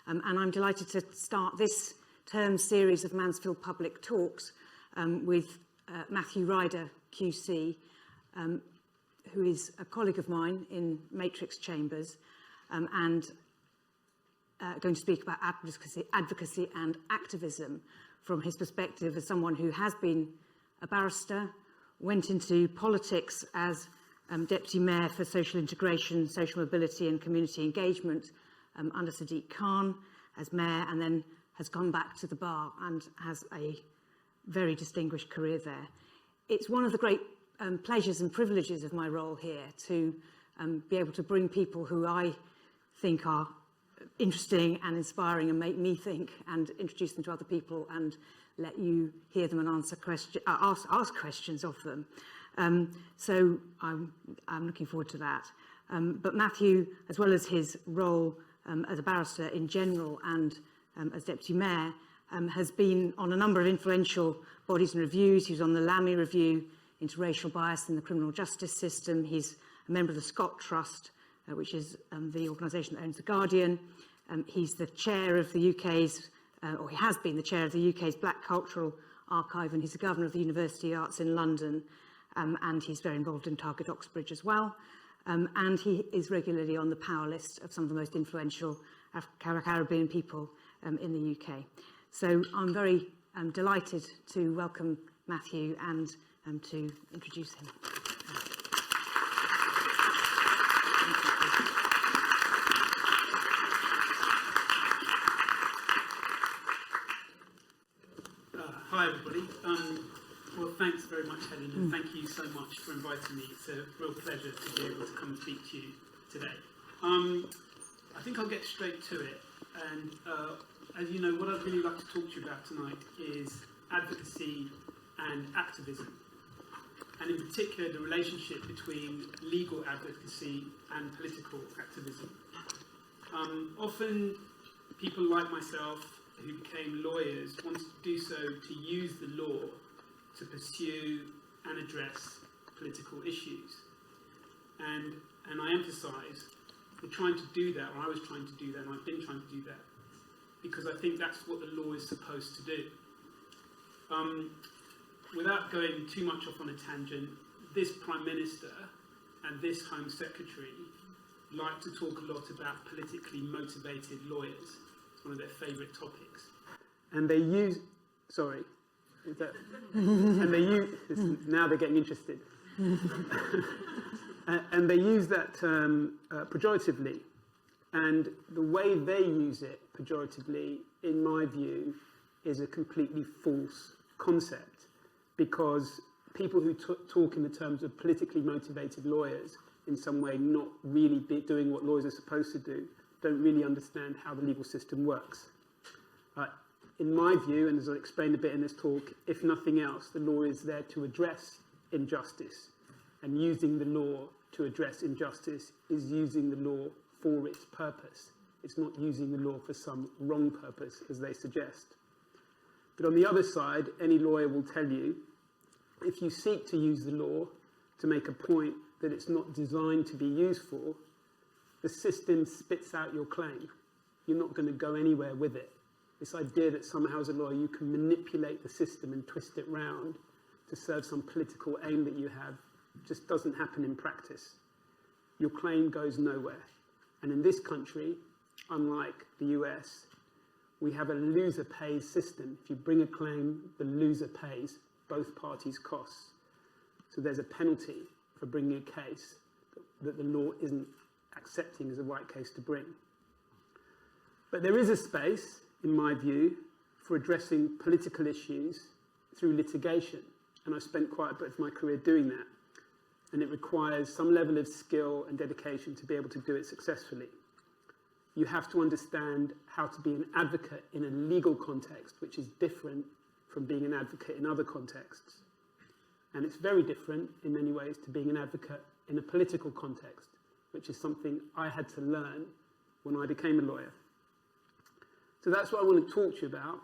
And I'm delighted to start this term's series of Mansfield Public Talks with Matthew Ryder QC, who is a colleague of mine in Matrix Chambers, and going to speak about advocacy and activism from his perspective as someone who has been a barrister, went into politics as Deputy Mayor for Social Integration, Social Mobility and Community Engagement under Sadiq Khan as Mayor, and then has gone back to the bar and has a very distinguished career there. It's one of the great pleasures and privileges of my role here to be able to bring people who I think are interesting and inspiring and make me think, and introduce them to other people and let you hear them and ask questions of them. So I'm looking forward to that. But Matthew, as well as his role as a barrister in general and as Deputy Mayor, has been on a number of influential bodies and reviews. He was on the Lamy Review into Racial Bias in the Criminal Justice System. He's a member of the Scott Trust, which is the organisation that owns The Guardian. He's the chair of the UK's, or he has been the chair of the UK's Black Cultural Archive, and he's the governor of the University of Arts in London, and he's very involved in Target Oxbridge as well. And he is regularly on the power list of some of the most influential Caribbean people in the UK. So I'm very delighted to welcome Matthew and to introduce him. Hi everybody. Well, thanks very much, Helen, and thank you so much for inviting me. It's a real pleasure to be able to come and speak to you today. I think I'll get straight to it. And as you know, what I'd really like to talk to you about tonight is advocacy and activism, and in particular the relationship between legal advocacy and political activism. Often people like myself who became lawyers wanted to do so to use the law to pursue and address political issues. And I emphasise we're trying to do that, or I was trying to do that, and I've been trying to do that, because I think that's what the law is supposed to do. Without going too much off on a tangent, this Prime Minister and this Home Secretary like to talk a lot about politically motivated lawyers. It's one of their favourite topics. And they use, sorry, is that, and they use, now they're getting interested. And they use that term pejoratively. And the way they use it pejoratively, in my view, is a completely false concept, because people who talk in the terms of politically motivated lawyers, in some way not really doing what lawyers are supposed to do, don't really understand how the legal system works. In my view, and as I explained a bit in this talk, if nothing else, the law is there to address injustice, and using the law to address injustice is using the law for its purpose. It's not using the law for some wrong purpose, as they suggest. But on the other side, any lawyer will tell you, if you seek to use the law to make a point that it's not designed to be used for, the system spits out your claim. You're not going to go anywhere with it. This idea that somehow as a lawyer you can manipulate the system and twist it round to serve some political aim that you have just doesn't happen in practice. Your claim goes nowhere. And in this country, unlike the US, we have a loser pays system. If you bring a claim, the loser pays both parties' costs. So there's a penalty for bringing a case that the law isn't accepting as the right case to bring. But there is a space, in my view, for addressing political issues through litigation. And I've spent quite a bit of my career doing that. And it requires some level of skill and dedication to be able to do it successfully. You have to understand how to be an advocate in a legal context, which is different from being an advocate in other contexts. And it's very different in many ways to being an advocate in a political context, which is something I had to learn when I became a lawyer. So that's what I want to talk to you about.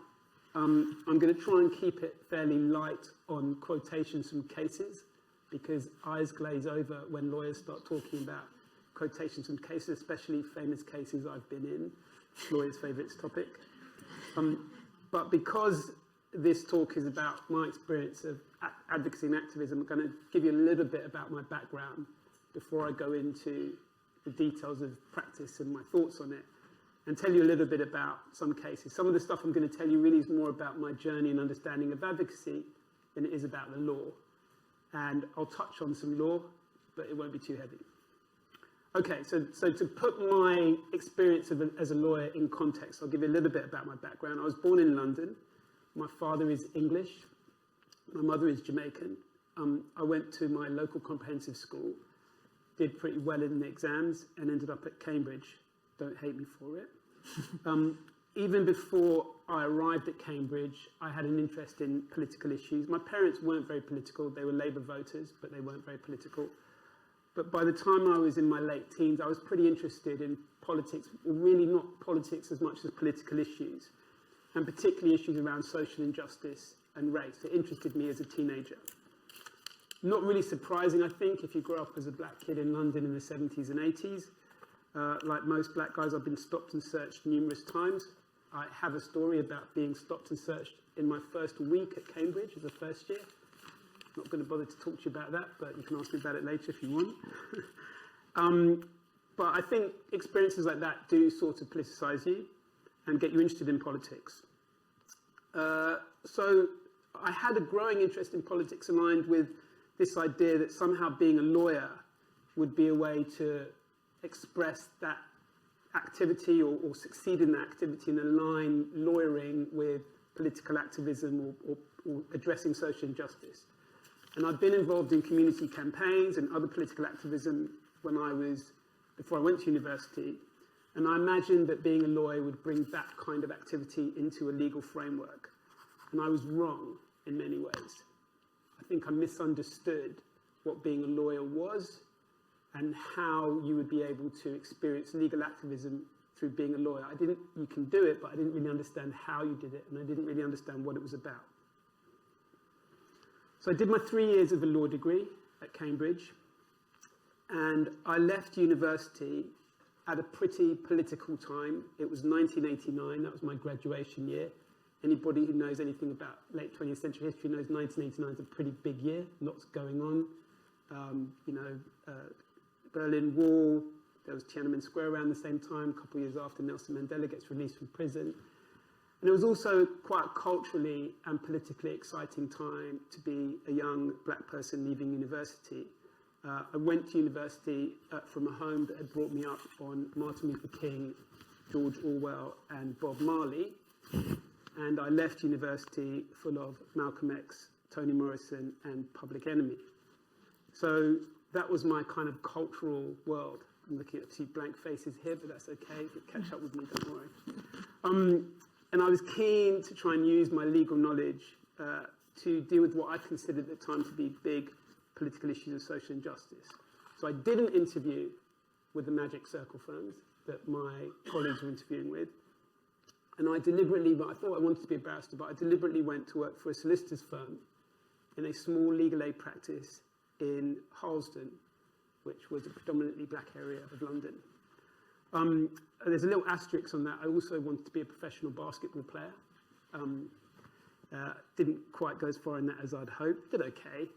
I'm going to try and keep it fairly light on quotations from cases, because eyes glaze over when lawyers start talking about quotations from cases, especially famous cases I've been in. lawyers' favourite topic. But because this talk is about my experience of advocacy and activism, I'm going to give you a little bit about my background before I go into the details of practice and my thoughts on it, and tell you a little bit about some cases. Some of the stuff I'm going to tell you really is more about my journey and understanding of advocacy than it is about the law. And I'll touch on some law, but it won't be too heavy. Okay, so to put my experience as a lawyer in context, I'll give you a little bit about my background. I was born in London. My father is English. My mother is Jamaican. I went to my local comprehensive school, did pretty well in the exams, and ended up at Cambridge. Don't hate me for it. Even before I arrived at Cambridge, I had an interest in political issues. My parents weren't very political. They were Labour voters, but they weren't very political. But by the time I was in my late teens, I was pretty interested in politics, really not politics as much as political issues, and particularly issues around social injustice and race. It interested me as a teenager. Not really surprising, I think, if you grew up as a black kid in London in the 70s and 80s. Like most black guys, I've been stopped and searched numerous times. I have a story about being stopped and searched in my first week at Cambridge as a first year. Not going to bother to talk to you about that, but you can ask me about it later if you want. But I think experiences like that do sort of politicize you and get you interested in politics. So I had a growing interest in politics aligned with this idea that somehow being a lawyer would be a way to express that activity or succeed in that activity and align lawyering with political activism or addressing social injustice. And I'd been involved in community campaigns and other political activism before I went to university. And I imagined that being a lawyer would bring that kind of activity into a legal framework. And I was wrong in many ways. I think I misunderstood what being a lawyer was and how you would be able to experience legal activism through being a lawyer. You can do it, but I didn't really understand how you did it, and I didn't really understand what it was about. So I did my 3 years of a law degree at Cambridge, and I left university at a pretty political time. It was 1989, that was my graduation year. Anybody who knows anything about late 20th century history knows 1989 is a pretty big year, lots going on. Berlin Wall, there was Tiananmen Square around the same time, a couple of years after Nelson Mandela gets released from prison. And it was also quite a culturally and politically exciting time to be a young black person leaving university. I went to university from a home that had brought me up on Martin Luther King, George Orwell, and Bob Marley. And I left university full of Malcolm X, Toni Morrison, and Public Enemy. So that was my kind of cultural world. I'm looking at a few blank faces here, but that's okay. You'll catch up with me, don't worry. And I was keen to try and use my legal knowledge to deal with what I considered at the time to be big political issues of social injustice. So I did an interview with the Magic Circle firms that my colleagues were interviewing with. And I thought I wanted to be a barrister, but I deliberately went to work for a solicitor's firm in a small legal aid practice in Harlesden, which was a predominantly black area of London. There's a little asterisk on that. I also wanted to be a professional basketball player. Didn't quite go as far in that as I'd hoped. Did okay.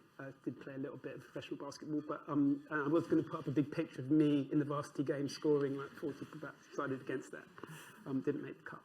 Did play a little bit of professional basketball, but I was going to put up a big picture of me in the varsity game scoring like 40, but decided against that. Didn't make the cut.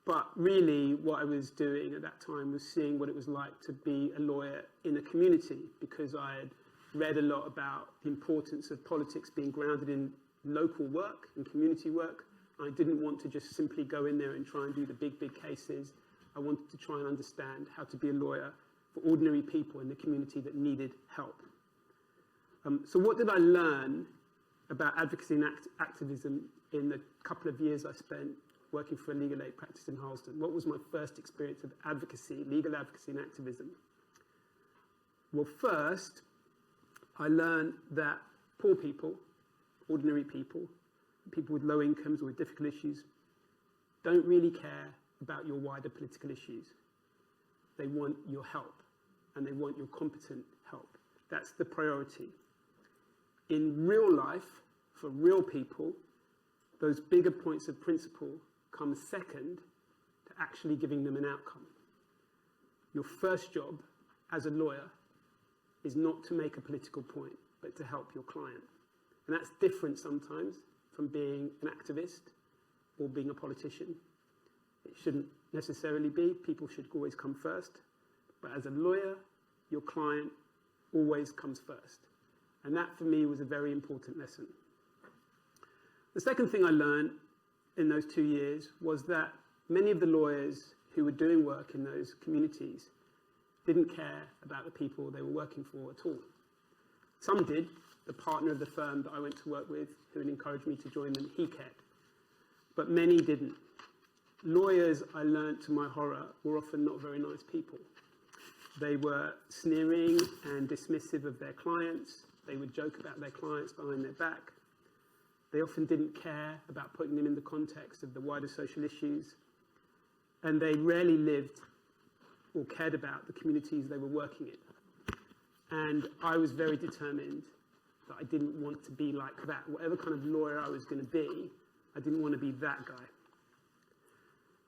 But really what I was doing at that time was seeing what it was like to be a lawyer in a community, because I had read a lot about the importance of politics being grounded in local work and community work. I didn't want to just simply go in there and try and do the big cases. I wanted to try and understand how to be a lawyer for ordinary people in the community that needed help. So what did I learn about advocacy and activism in the couple of years I spent working for a legal aid practice in Harlesden? What was my first experience of advocacy, legal advocacy and activism? Well, first, I learned that poor people, ordinary people, people with low incomes or with difficult issues, don't really care about your wider political issues. They want your help, and they want your competent help. That's the priority. In real life, for real people, those bigger points of principle come second to actually giving them an outcome. Your first job as a lawyer is not to make a political point, but to help your client. And that's different sometimes from being an activist or being a politician. It shouldn't necessarily be. People should always come first. But as a lawyer, your client always comes first. And that, for me, was a very important lesson. The second thing I learned in those 2 years was that many of the lawyers who were doing work in those communities didn't care about the people they were working for at all. Some did. The partner of the firm that I went to work with, who had encouraged me to join them, he cared. But many didn't. Lawyers, I learned to my horror, were often not very nice people. They were sneering and dismissive of their clients. They would joke about their clients behind their back. They often didn't care about putting them in the context of the wider social issues. And they rarely lived or cared about the communities they were working in. And I was very determined that I didn't want to be like that. Whatever kind of lawyer I was going to be, I didn't want to be that guy.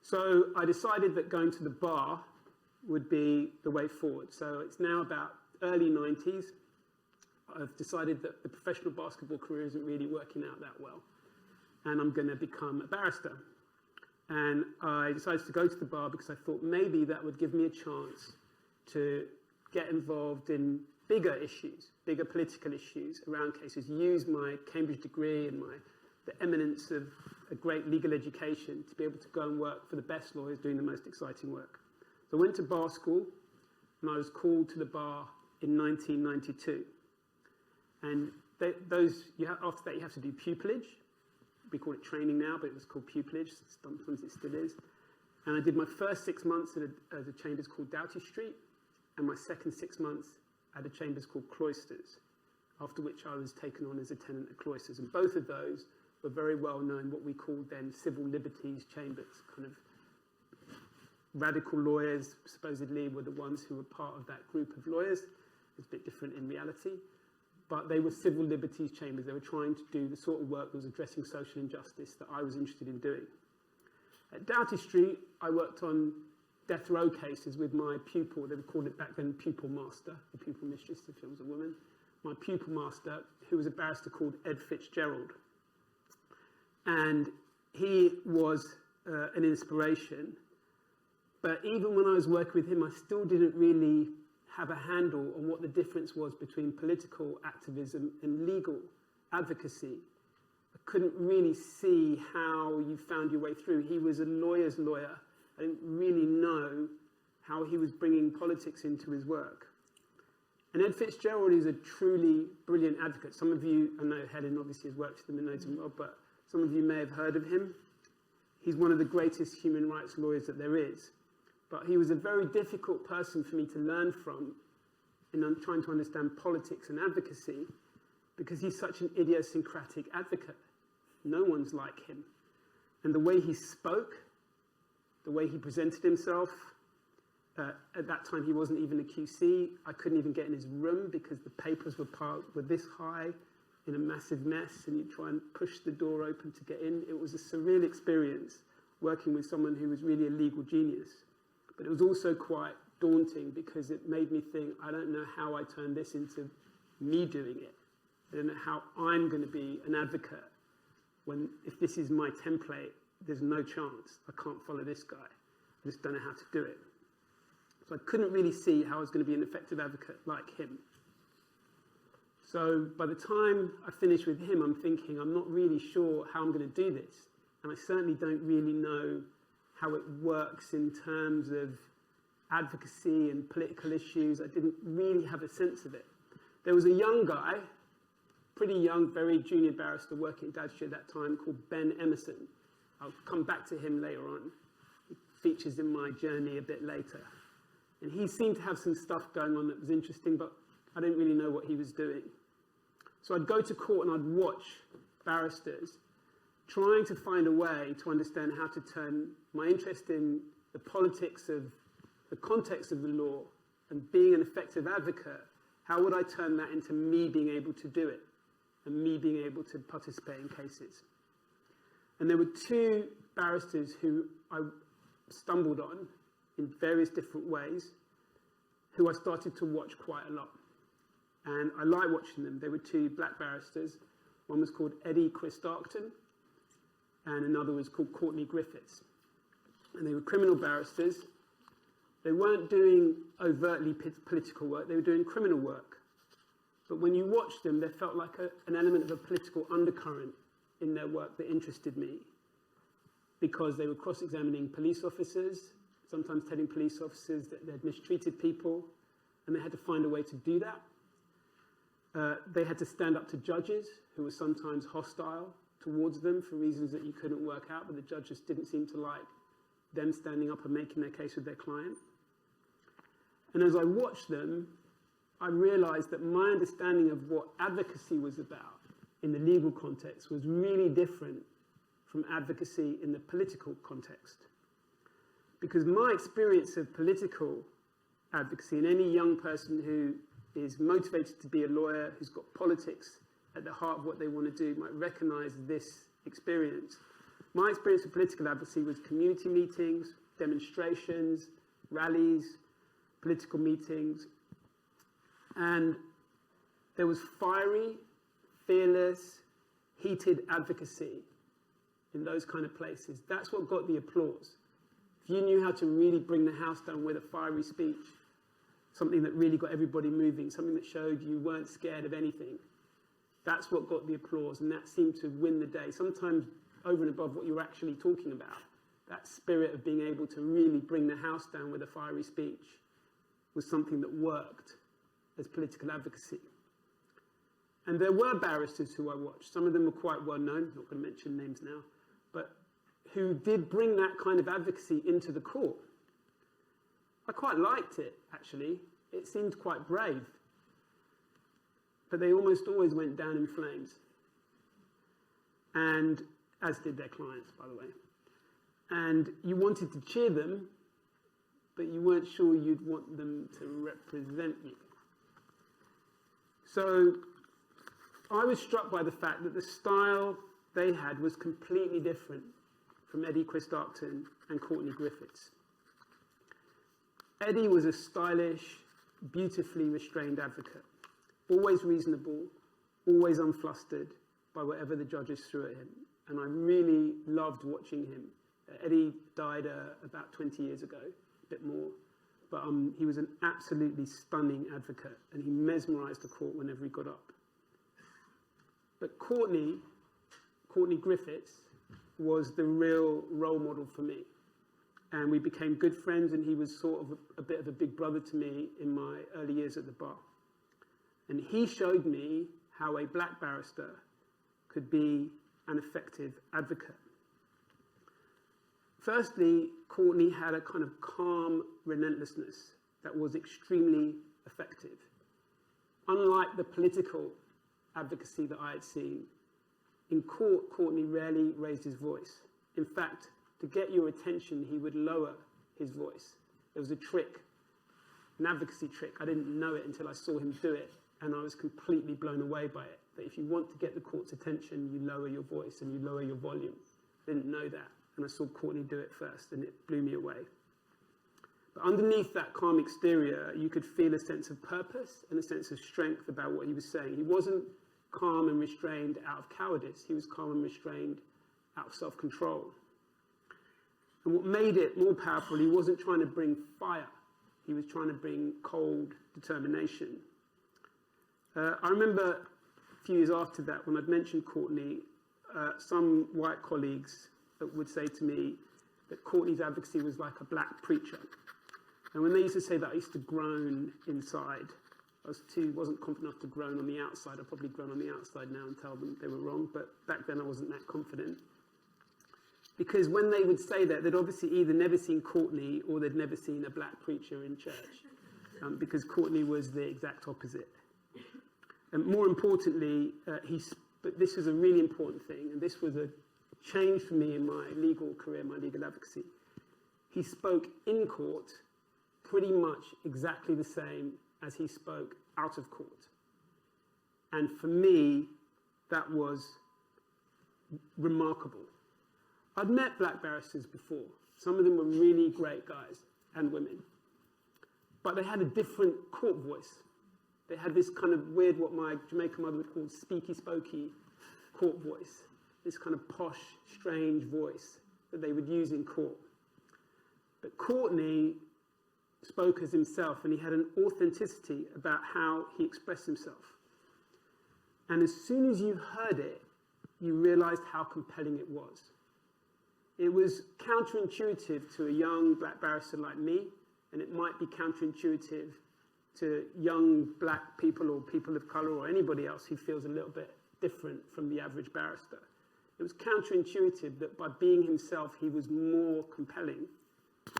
So I decided that going to the bar would be the way forward. So it's now about early 90s. I've decided that the professional basketball career isn't really working out that well. And I'm going to become a barrister. And I decided to go to the bar because I thought maybe that would give me a chance to get involved in bigger issues, bigger political issues around cases, use my Cambridge degree and the eminence of a great legal education to be able to go and work for the best lawyers doing the most exciting work. So I went to bar school, and I was called to the bar in 1992. And after that, you have to do pupillage. We call it training now, but it was called pupillage. Sometimes it still is. And I did my first 6 months at a chambers called Doughty Street, and my second 6 months at a chambers called Cloisters, after which I was taken on as a tenant at Cloisters. And both of those were very well known, what we called then civil liberties chambers. Kind of radical lawyers, supposedly, were the ones who were part of that group of lawyers. It's a bit different in reality. But they were civil liberties chambers. They were trying to do the sort of work that was addressing social injustice that I was interested in doing. At Doughty Street, I worked on death row cases with my pupil. They called it back then pupil master, the pupil mistress if it was a woman. My pupil master, who was a barrister called Ed Fitzgerald. And he was an inspiration. But even when I was working with him, I still didn't really have a handle on what the difference was between political activism and legal advocacy. I couldn't really see how you found your way through. He was a lawyer's lawyer. I didn't really know how he was bringing politics into his work. And Ed Fitzgerald is a truly brilliant advocate. Some of you, I know Helen obviously has worked with him and knows him well, but some of you may have heard of him. He's one of the greatest human rights lawyers that there is. But he was a very difficult person for me to learn from in trying to understand politics and advocacy, because he's such an idiosyncratic advocate. No one's like him. And the way he spoke, the way he presented himself, at that time he wasn't even a QC. I couldn't even get in his room because the papers were this high in a massive mess, and you try and push the door open to get in. It was a surreal experience working with someone who was really a legal genius. But it was also quite daunting because it made me think, I don't know how I turn this into me doing it. I don't know how I'm going to be an advocate when, if this is my template, there's no chance. I can't follow this guy. I just don't know how to do it. So I couldn't really see how I was going to be an effective advocate like him. So by the time I finished with him, I'm thinking, I'm not really sure how I'm going to do this. And I certainly don't really know how it works in terms of advocacy and political issues. I didn't really have a sense of it. There was a young guy, pretty young, very junior barrister working at Dadshire at that time, called Ben Emerson. I'll come back to him later on. He features in my journey a bit later. And he seemed to have some stuff going on that was interesting, but I didn't really know what he was doing. So I'd go to court and I'd watch barristers trying to find a way to understand how to turn my interest in the politics of the context of the law and being an effective advocate, how would I turn that into me being able to do it and me being able to participate in cases? And there were two barristers who I stumbled on in various different ways, who I started to watch quite a lot. And I like watching them. They were two black barristers. One was called Eddie Christarkton, and another was called Courtney Griffiths. And they were criminal barristers. They weren't doing overtly political work, they were doing criminal work. But when you watched them, there felt like an element of a political undercurrent in their work that interested me, because they were cross-examining police officers, sometimes telling police officers that they'd mistreated people, and they had to find a way to do that. They had to stand up to judges who were sometimes hostile towards them for reasons that you couldn't work out, but the judges didn't seem to like them standing up and making their case with their client. And as I watched them, I realized that my understanding of what advocacy was about in the legal context was really different from advocacy in the political context. Because my experience of political advocacy, and any young person who is motivated to be a lawyer, who's got politics at the heart of what they want to do, might recognize this experience. My experience of political advocacy was community meetings, demonstrations, rallies, political meetings, and there was fiery, fearless, heated advocacy in those kind of places. That's what got the applause. If you knew how to really bring the house down with a fiery speech, something that really got everybody moving, something that showed you weren't scared of anything, that's what got the applause, and that seemed to win the day, sometimes over and above what you were actually talking about. That spirit of being able to really bring the house down with a fiery speech was something that worked as political advocacy. And there were barristers who I watched. Some of them were quite well known, not going to mention names now, but who did bring that kind of advocacy into the court. I quite liked it, actually. It seemed quite brave. But they almost always went down in flames. And as did their clients, by the way. And you wanted to cheer them, but you weren't sure you'd want them to represent you. So I was struck by the fact that the style they had was completely different from Eddie Christarkton and Courtney Griffiths. Eddie was a stylish, beautifully restrained advocate, always reasonable, always unflustered by whatever the judges threw at him. And I really loved watching him. Eddie died about 20 years ago, a bit more, but he was an absolutely stunning advocate, and he mesmerized the court whenever he got up. But Courtney Griffiths was the real role model for me. And we became good friends, and he was sort of a bit of a big brother to me in my early years at the bar. And he showed me how a black barrister could be an effective advocate. Firstly, Courtney had a kind of calm relentlessness that was extremely effective. Unlike the political advocacy that I had seen, in court, Courtney rarely raised his voice. In fact, to get your attention, he would lower his voice. There was a trick, an advocacy trick. I didn't know it until I saw him do it, and I was completely blown away by it. That if you want to get the court's attention, you lower your voice and you lower your volume. I didn't know that, and I saw Courtney do it first, and it blew me away. But underneath that calm exterior, you could feel a sense of purpose and a sense of strength about what he was saying. He wasn't calm and restrained out of cowardice. He was calm and restrained out of self-control. And what made it more powerful, he wasn't trying to bring fire. He was trying to bring cold determination. I remember a few years after that, when I'd mentioned Courtney, some white colleagues would say to me that Courtney's advocacy was like a black preacher. And when they used to say that, I used to groan inside. I wasn't confident enough to groan on the outside. I'd probably groan on the outside now and tell them they were wrong, but back then I wasn't that confident. Because when they would say that, they'd obviously either never seen Courtney or they'd never seen a black preacher in church, because Courtney was the exact opposite. And more importantly, but this was a really important thing, and this was a change for me in my legal career, my legal advocacy. He spoke in court pretty much exactly the same as he spoke out of court. And for me, that was remarkable. I'd met black barristers before. Some of them were really great guys and women. But they had a different court voice. They had this kind of weird, what my Jamaican mother would call speaky-spokey court voice. This kind of posh, strange voice that they would use in court. But Courtney spoke as himself, and he had an authenticity about how he expressed himself. And as soon as you heard it, you realized how compelling it was. It was counterintuitive to a young black barrister like me, and it might be counterintuitive to young black people or people of color or anybody else who feels a little bit different from the average barrister. It was counterintuitive that by being himself, he was more compelling,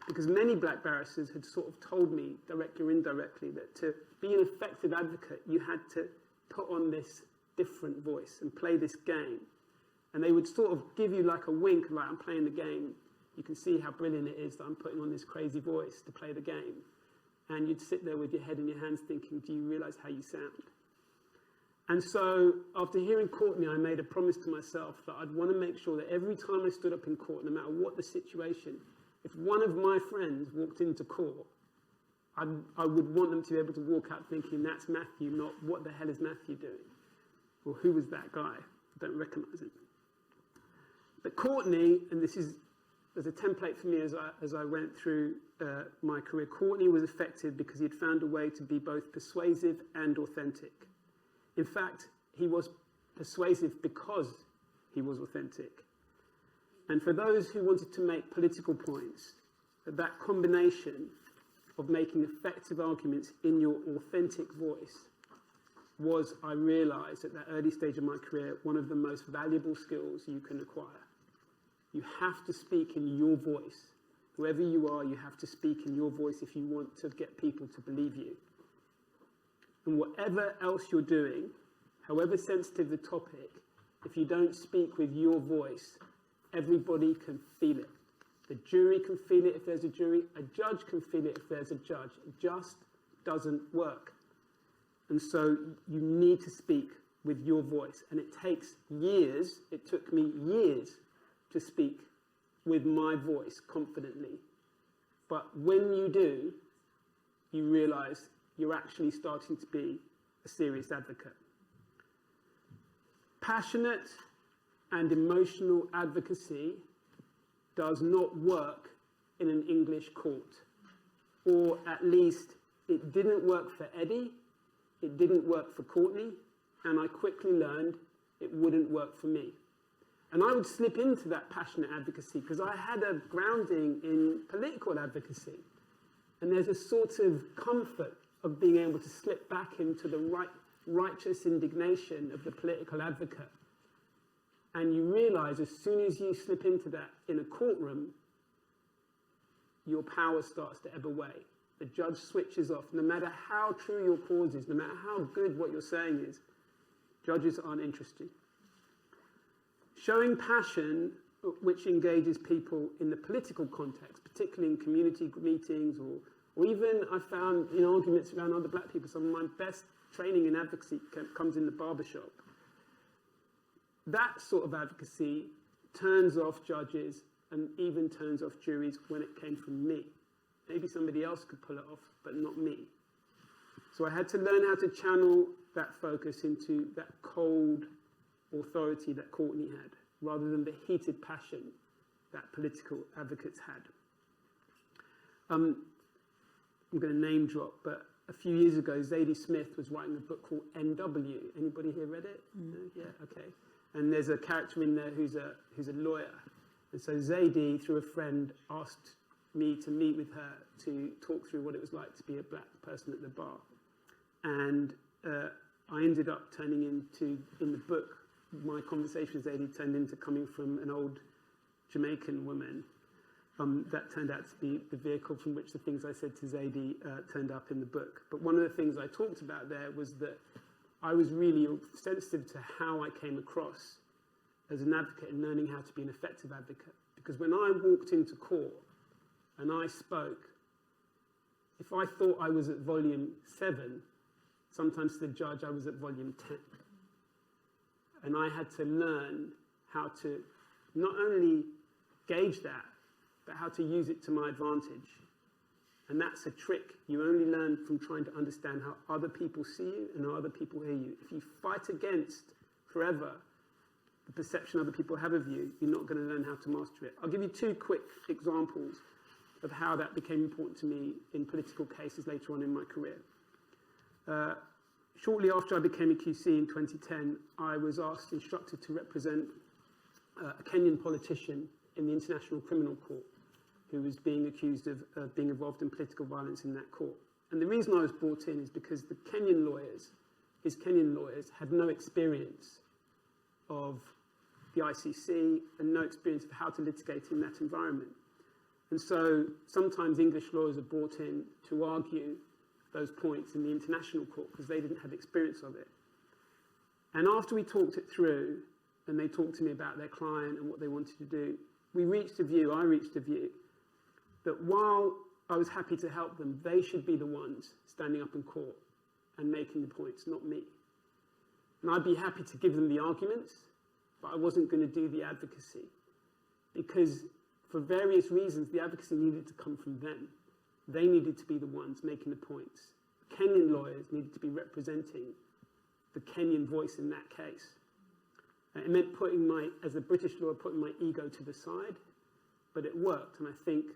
because many black barristers had sort of told me, directly or indirectly, that to be an effective advocate, you had to put on this different voice and play this game. And they would sort of give you like a wink, like, I'm playing the game. You can see how brilliant it is that I'm putting on this crazy voice to play the game. And you'd sit there with your head in your hands thinking, do you realize how you sound? And so after hearing Courtney, I made a promise to myself that I'd want to make sure that every time I stood up in court, no matter what the situation, if one of my friends walked into court, I would want them to be able to walk out thinking, that's Matthew, not what the hell is Matthew doing? Or who was that guy? I don't recognize him. But Courtney, and this is as a template for me as I went through my career, Courtney was effective because he had found a way to be both persuasive and authentic. In fact, he was persuasive because he was authentic. And for those who wanted to make political points, that combination of making effective arguments in your authentic voice was, I realized at that early stage of my career, one of the most valuable skills you can acquire. You have to speak in your voice. Whoever you are, you have to speak in your voice if you want to get people to believe you. And whatever else you're doing, however sensitive the topic, if you don't speak with your voice, everybody can feel it. The jury can feel it if there's a jury. A judge can feel it if there's a judge. It just doesn't work. And so you need to speak with your voice. And it takes years, it took me years to speak with my voice confidently. But when you do, you realize you're actually starting to be a serious advocate. Passionate and emotional advocacy does not work in an English court. Or at least it didn't work for Eddie, it didn't work for Courtney, and I quickly learned it wouldn't work for me. And I would slip into that passionate advocacy because I had a grounding in political advocacy. And there's a sort of comfort of being able to slip back into the righteous indignation of the political advocate. And you realize as soon as you slip into that in a courtroom, your power starts to ebb away. The judge switches off. No matter how true your cause is, no matter how good what you're saying is, judges aren't interested. Showing passion, which engages people in the political context, particularly in community meetings, or even I found in arguments around other black people, some of my best training in advocacy comes in the barbershop. That sort of advocacy turns off judges and even turns off juries when it came from me. Maybe somebody else could pull it off, but not me. So I had to learn how to channel that focus into that cold authority that Courtney had, rather than the heated passion that political advocates had. I'm going to name drop, but a few years ago, Zadie Smith was writing a book called NW. Anybody here read it? No? Yeah, okay. And there's a character in there who's a lawyer. And so Zadie, through a friend, asked me to meet with her to talk through what it was like to be a black person at the bar. And I ended up turning into, in the book, my conversation with Zadie turned into coming from an old Jamaican woman. That turned out to be the vehicle from which the things I said to Zadie turned up in the book. But one of the things I talked about there was that I was really sensitive to how I came across as an advocate and learning how to be an effective advocate. Because when I walked into court and I spoke, if I thought I was at volume 7, sometimes to the judge I was at volume 10. And I had to learn how to not only gauge that, but how to use it to my advantage. And that's a trick you only learn from trying to understand how other people see you and how other people hear you. If you fight against forever the perception other people have of you, you're not going to learn how to master it. I'll give you two quick examples of how that became important to me in political cases later on in my career. Shortly after I became a QC in 2010, I was instructed to represent a Kenyan politician in the International Criminal Court who was being accused of being involved in political violence in that court. And the reason I was brought in is because his Kenyan lawyers, had no experience of the ICC and no experience of how to litigate in that environment. And so sometimes English lawyers are brought in to argue those points in the international court because they didn't have experience of it. And after we talked it through, and they talked to me about their client and what they wanted to do, I reached a view that while I was happy to help them, they should be the ones standing up in court and making the points, not me. And I'd be happy to give them the arguments, but I wasn't going to do the advocacy because for various reasons, the advocacy needed to come from them. They needed to be the ones making the points. Kenyan lawyers needed to be representing the Kenyan voice in that case. It meant as a British lawyer, putting my ego to the side, but it worked. And I think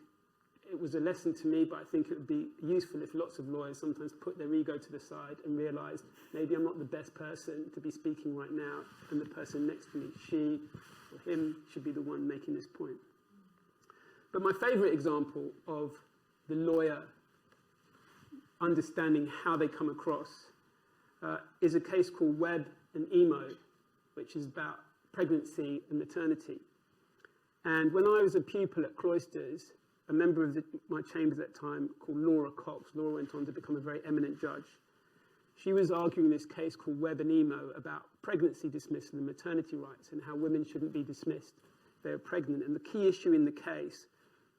it was a lesson to me, but I think it would be useful if lots of lawyers sometimes put their ego to the side and realize maybe I'm not the best person to be speaking right now, and the person next to me, she or him, should be the one making this point. But my favorite example of the lawyer understanding how they come across is a case called Webb and Emo, which is about pregnancy and maternity. And when I was a pupil at Cloisters, a member of my chambers at that time called Laura Cox, Laura went on to become a very eminent judge. She was arguing this case called Webb and Emo about pregnancy dismissal and maternity rights and how women shouldn't be dismissed if they're pregnant. And the key issue in the case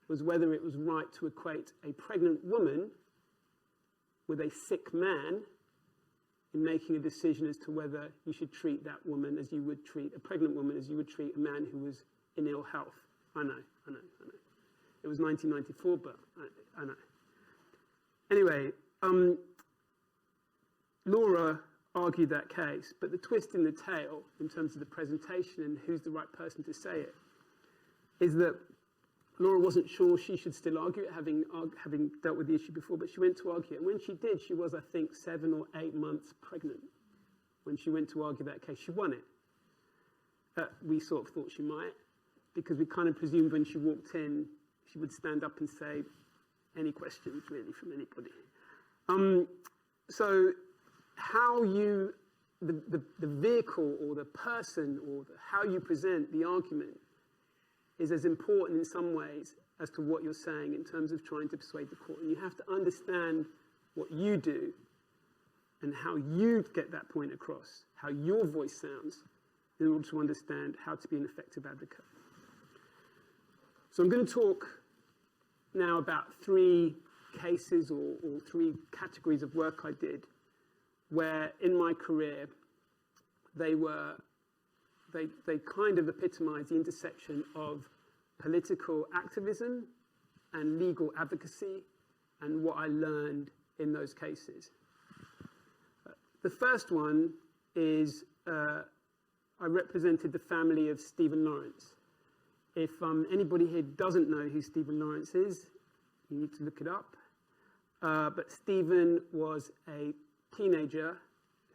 was whether it was right to equate a pregnant woman with a sick man in making a decision as to whether you should treat that woman as you would treat a pregnant woman, as you would treat a man who was in ill health. I know. It was 1994, but I know. Anyway, Laura argued that case, but the twist in the tale, in terms of the presentation and who's the right person to say it, is that Laura wasn't sure she should still argue it, having dealt with the issue before, but she went to argue it. And when she did, she was, I think, 7 or 8 months pregnant when she went to argue that case. She won it. We sort of thought she might, because we kind of presumed when she walked in, she would stand up and say, any questions, really, from anybody. So how you, the vehicle or the person or how you present the argument is as important in some ways as to what you're saying in terms of trying to persuade the court. And you have to understand what you do and how you get that point across, how your voice sounds, in order to understand how to be an effective advocate. So I'm going to talk now about 3 cases or 3 categories of work I did where in my career they kind of epitomize the intersection of political activism and legal advocacy and what I learned in those cases. The first one is I represented the family of Stephen Lawrence. If anybody here doesn't know who Stephen Lawrence is, you need to look it up. But Stephen was a teenager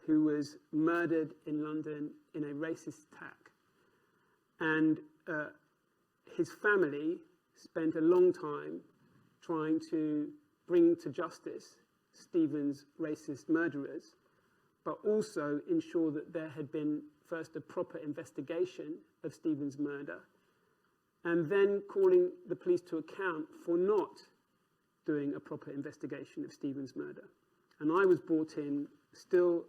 who was murdered in London in a racist attack. And his family spent a long time trying to bring to justice Stephen's racist murderers, but also ensure that there had been first a proper investigation of Stephen's murder, and then calling the police to account for not doing a proper investigation of Stephen's murder. And I was brought in, still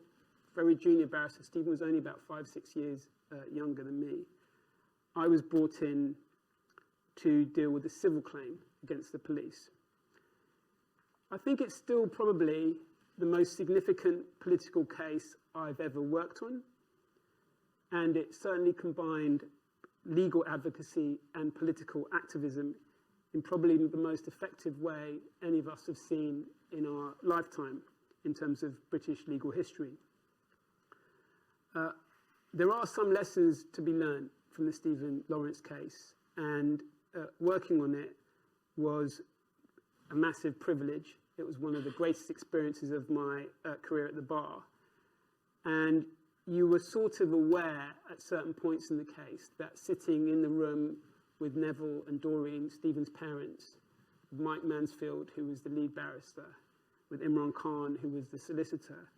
very junior barrister. Stephen was only about 5-6 years younger than me. I was brought in to deal with a civil claim against the police. I think it's still probably the most significant political case I've ever worked on, and it certainly combined legal advocacy and political activism in probably the most effective way any of us have seen in our lifetime in terms of British legal history. There are some lessons to be learned from the Stephen Lawrence case, and working on it was a massive privilege. It was one of the greatest experiences of my career at the bar. And you were sort of aware at certain points in the case that sitting in the room with Neville and Doreen, Stephen's parents, Mike Mansfield, who was the lead barrister, with Imran Khan, who was the solicitor,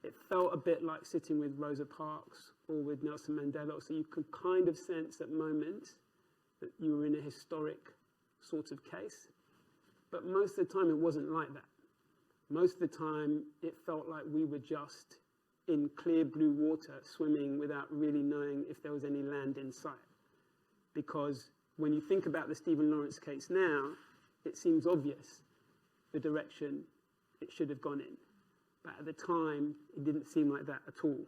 it felt a bit like sitting with Rosa Parks or with Nelson Mandela. So you could kind of sense at moments that you were in a historic sort of case. But most of the time, it wasn't like that. Most of the time, it felt like we were just in clear blue water, swimming without really knowing if there was any land in sight. Because when you think about the Stephen Lawrence case now, it seems obvious the direction it should have gone in. But at the time, it didn't seem like that at all.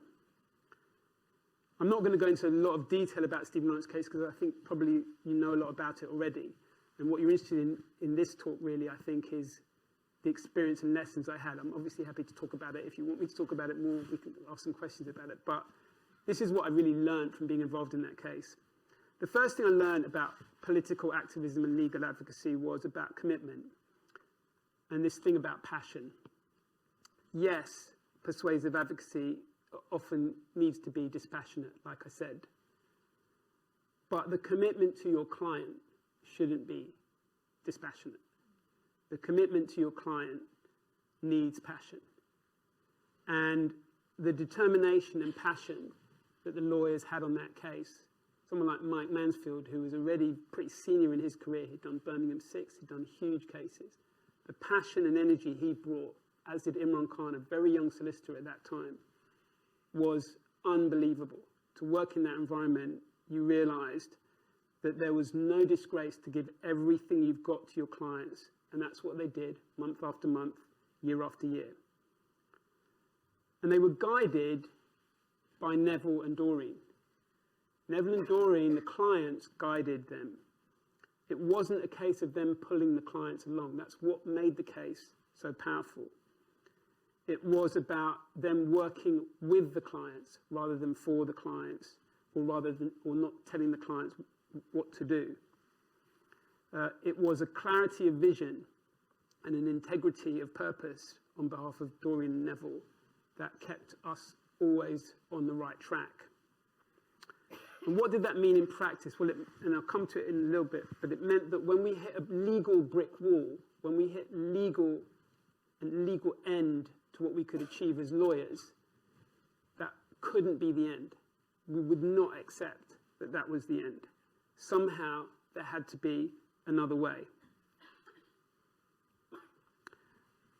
I'm not going to go into a lot of detail about Stephen Lawrence's case because I think probably you know a lot about it already. And what you're interested in this talk really, I think, is the experience and lessons I had. I'm obviously happy to talk about it. If you want me to talk about it more, we can ask some questions about it. But this is what I really learned from being involved in that case. The first thing I learned about political activism and legal advocacy was about commitment and this thing about passion. Yes, persuasive advocacy often needs to be dispassionate, like I said. But the commitment to your client shouldn't be dispassionate. The commitment to your client needs passion. And the determination and passion that the lawyers had on that case, someone like Mike Mansfield, who was already pretty senior in his career, he'd done Birmingham 6, he'd done huge cases. The passion and energy he brought, as did Imran Khan, a very young solicitor at that time, was unbelievable. To work in that environment, you realized that there was no disgrace to give everything you've got to your clients. And that's what they did month after month, year after year. And they were guided by Neville and Doreen. Neville and Doreen, the clients, guided them. It wasn't a case of them pulling the clients along. That's what made the case so powerful. It was about them working with the clients rather than for the clients, or not telling the clients what to do. It was a clarity of vision and an integrity of purpose on behalf of Doreen and Neville that kept us always on the right track. And what did that mean in practice? Well, and I'll come to it in a little bit, but it meant that when we hit a legal brick wall, when we hit legal end to what we could achieve as lawyers, that couldn't be the end. We would not accept that that was the end. Somehow there had to be another way.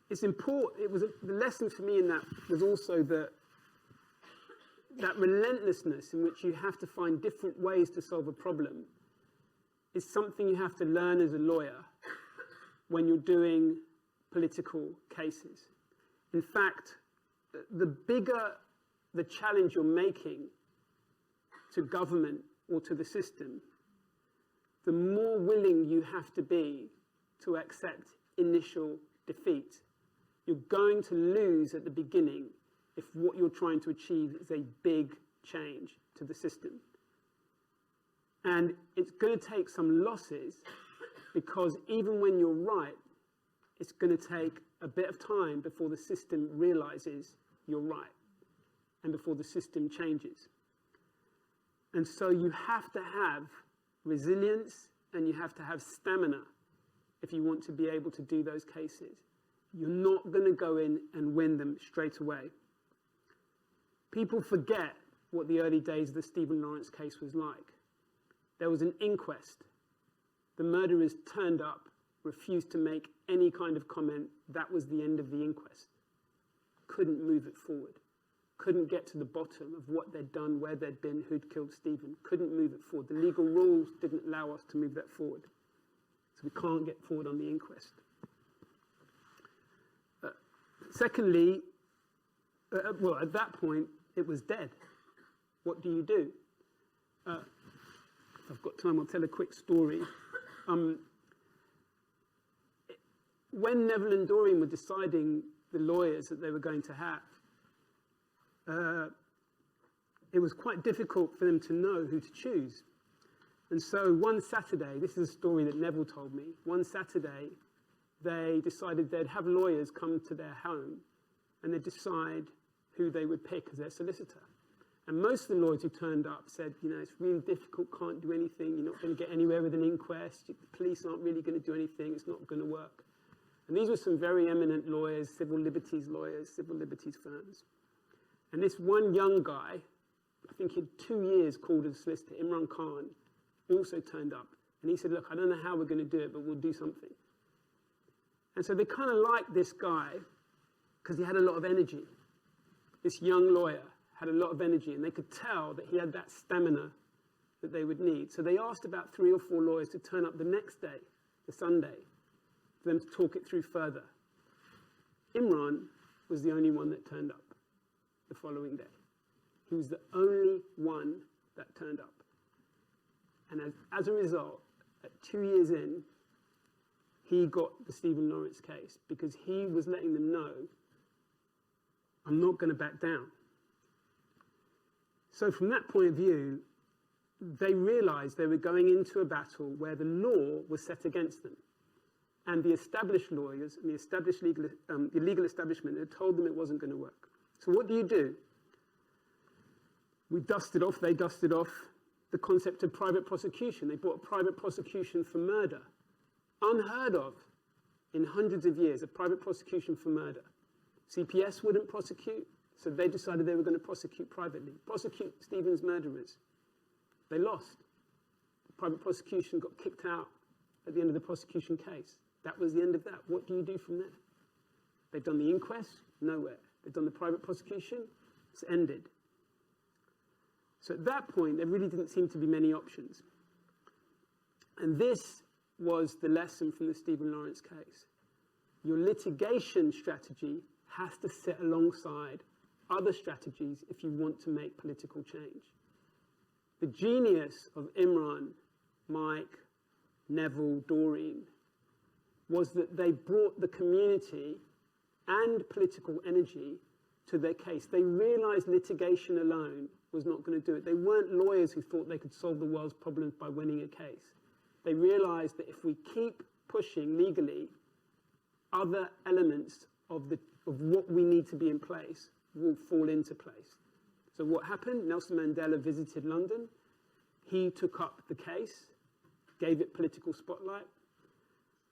It's important. The lesson for me in that was also that relentlessness in which you have to find different ways to solve a problem is something you have to learn as a lawyer when you're doing political cases. In fact, the bigger the challenge you're making to government or to the system, the more willing you have to be to accept initial defeat. You're going to lose at the beginning if what you're trying to achieve is a big change to the system. And it's going to take some losses because even when you're right, it's going to take a bit of time before the system realizes you're right and before the system changes. And so you have to have resilience and you have to have stamina if you want to be able to do those cases. You're not going to go in and win them straight away. People forget what the early days of the Stephen Lawrence case was like. There was an inquest. The murderers turned up, refused to make any kind of comment. That was the end of the inquest. Couldn't move it forward. Couldn't get to the bottom of what they'd done, where they'd been, who'd killed Stephen. Couldn't move it forward. The legal rules didn't allow us to move that forward. So we can't get forward on the inquest. Secondly, at that point, it was dead. What do you do? I've got time, I'll tell a quick story. When Neville and Doreen were deciding the lawyers that they were going to have, it was quite difficult for them to know who to choose. And so one Saturday, this is a story that Neville told me, one Saturday they decided they'd have lawyers come to their home and they'd decide who they would pick as their solicitor. And most of the lawyers who turned up said, you know, it's really difficult, can't do anything, you're not going to get anywhere with an inquest, the police aren't really going to do anything, it's not going to work. And these were some very eminent lawyers, civil liberties lawyers, civil liberties firms. And this one young guy, I think he'd 2 years called as a solicitor, Imran Khan, also turned up. And he said, look, I don't know how we're going to do it, but we'll do something. And so they kind of liked this guy because he had a lot of energy. This young lawyer had a lot of energy, and they could tell that he had that stamina that they would need. So they asked about 3 or 4 lawyers to turn up the next day, the Sunday, for them to talk it through further. Imran was the only one that turned up the following day. He was the only one that turned up. And as a result, at 2 years in, he got the Stephen Lawrence case because he was letting them know, I'm not going to back down. So from that point of view, they realized they were going into a battle where the law was set against them. And the established lawyers and the established legal establishment had told them it wasn't going to work. So what do? We dusted off, they dusted off the concept of private prosecution. They brought a private prosecution for murder. Unheard of in hundreds of years, a private prosecution for murder. CPS wouldn't prosecute, so they decided they were going to prosecute privately. Prosecute Stephen's murderers. They lost. The private prosecution got kicked out at the end of the prosecution case. That was the end of that. What do you do from there? They've done the inquest, nowhere. They've done the private prosecution, it's ended. So at that point, there really didn't seem to be many options. And this was the lesson from the Stephen Lawrence case. Your litigation strategy has to sit alongside other strategies if you want to make political change. The genius of Imran, Mike, Neville, Doreen, was that they brought the community and political energy to their case. They realized litigation alone was not going to do it. They weren't lawyers who thought they could solve the world's problems by winning a case. They realized that if we keep pushing legally, other elements of what we need to be in place will fall into place. So what happened? Nelson Mandela visited London. He took up the case, gave it political spotlight.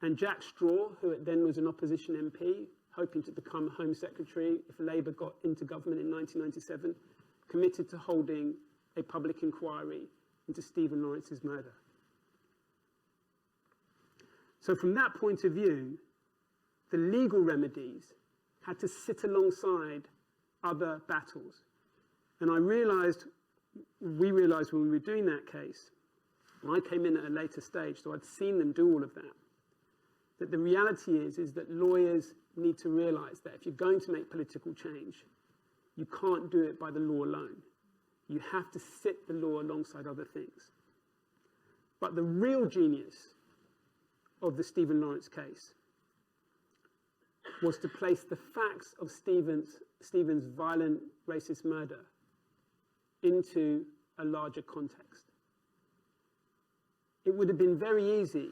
And Jack Straw, who then was an opposition MP, hoping to become Home Secretary if Labour got into government in 1997, committed to holding a public inquiry into Stephen Lawrence's murder. So from that point of view, the legal remedies had to sit alongside other battles. And we realized when we were doing that case, and I came in at a later stage, so I'd seen them do all of that the reality is that lawyers need to realize that if you're going to make political change, you can't do it by the law alone. You have to sit the law alongside other things. But the real genius of the Stephen Lawrence case was to place the facts of Stephen's violent racist murder into a larger context. It would have been very easy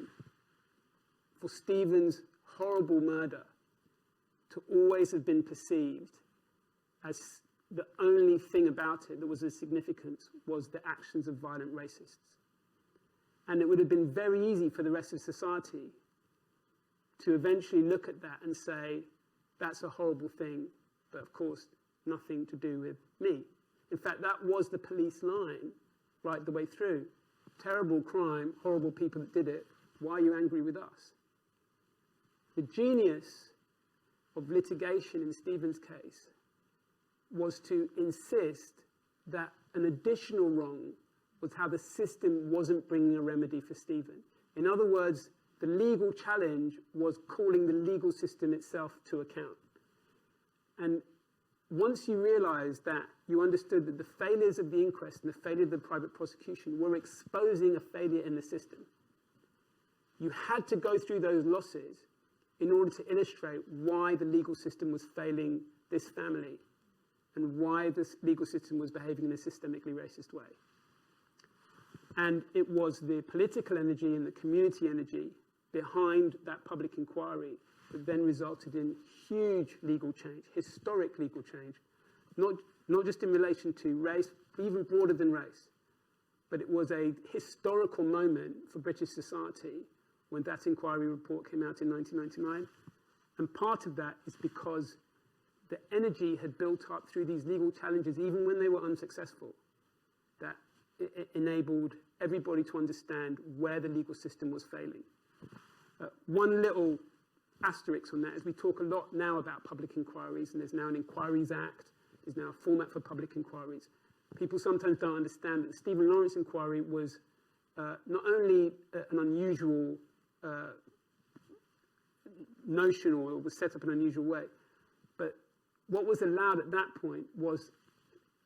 for Stephen's horrible murder to always have been perceived as the only thing about it that was of significance was the actions of violent racists. And it would have been very easy for the rest of society to eventually look at that and say, that's a horrible thing, but of course, nothing to do with me. In fact, that was the police line right the way through. Terrible crime, horrible people that did it. Why are you angry with us? The genius of litigation in Stephen's case was to insist that an additional wrong was how the system wasn't bringing a remedy for Stephen. In other words, the legal challenge was calling the legal system itself to account. And once you realize that you understood that the failures of the inquest and the failure of the private prosecution were exposing a failure in the system. You had to go through those losses in order to illustrate why the legal system was failing this family and why this legal system was behaving in a systemically racist way. And it was the political energy and the community energy behind that public inquiry that then resulted in huge legal change, historic legal change, not just in relation to race, even broader than race, but it was a historical moment for British society when that inquiry report came out in 1999. And part of that is because the energy had built up through these legal challenges, even when they were unsuccessful, that it enabled everybody to understand where the legal system was failing. One little asterisk on that is we talk a lot now about public inquiries, and there's now an Inquiries Act, there's now a format for public inquiries. People sometimes don't understand that the Stephen Lawrence inquiry was not only an unusual notion, or it was set up in an unusual way, but what was allowed at that point was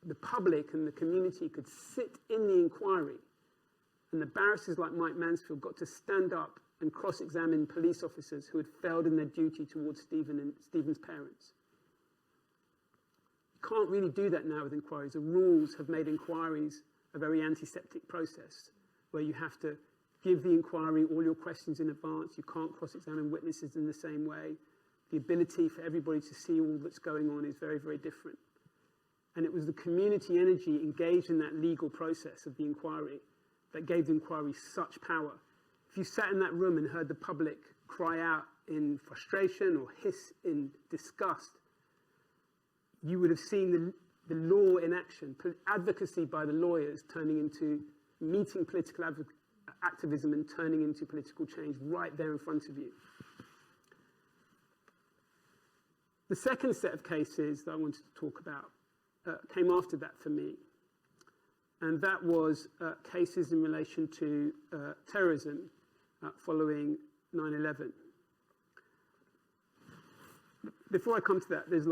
the public and the community could sit in the inquiry, and the barristers like Mike Mansfield got to stand up and cross-examine police officers who had failed in their duty towards Stephen and Stephen's parents. You can't really do that now with inquiries. The rules have made inquiries a very antiseptic process where you have to give the inquiry all your questions in advance. You can't cross-examine witnesses in the same way. The ability for everybody to see all that's going on is very, very different. And it was the community energy engaged in that legal process of the inquiry that gave the inquiry such power. If you sat in that room and heard the public cry out in frustration or hiss in disgust, you would have seen the law in action, advocacy by the lawyers turning into meeting political activism and turning into political change right there in front of you. The second set of cases that I wanted to talk about came after that for me, and that was cases in relation to terrorism following 9/11. Before I come to that, there's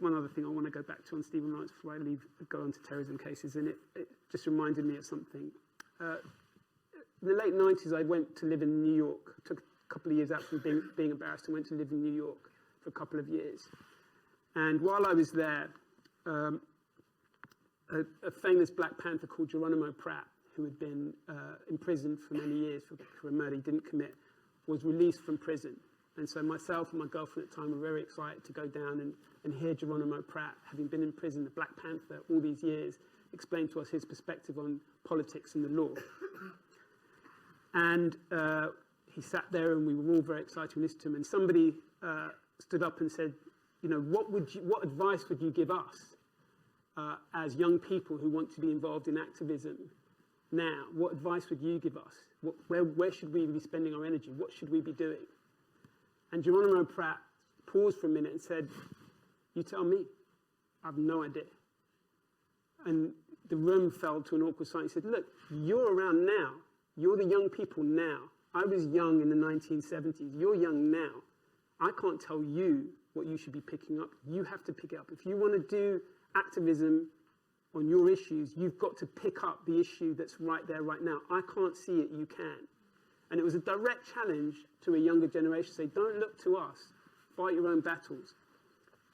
one other thing I want to go back to on Stephen Lawrence before I go on to terrorism cases, and it just reminded me of something. In the late 90s, I went to live in New York. Took a couple of years out from being a barrister, went to live in New York for a couple of years. And while I was there, a famous Black Panther called Geronimo Pratt, who had been imprisoned for many years for a murder he didn't commit, was released from prison. And so myself and my girlfriend at the time were very excited to go down and hear Geronimo Pratt, having been in prison, the Black Panther, all these years, explain to us his perspective on politics and the law. And he sat there and we were all very excited to listen to him. And somebody stood up and said, you know, what advice would you give us as young people who want to be involved in activism now? What advice would you give us? Where should we be spending our energy? What should we be doing? And Geronimo Pratt paused for a minute and said, you tell me. I have no idea. And the room fell to an awkward silence. He said, look, you're around now. You're the young people now. I was young in the 1970s. You're young now. I can't tell you what you should be picking up. You have to pick it up. If you want to do activism on your issues, you've got to pick up the issue that's right there, right now. I can't see it, you can. And it was a direct challenge to a younger generation, say, don't look to us, fight your own battles.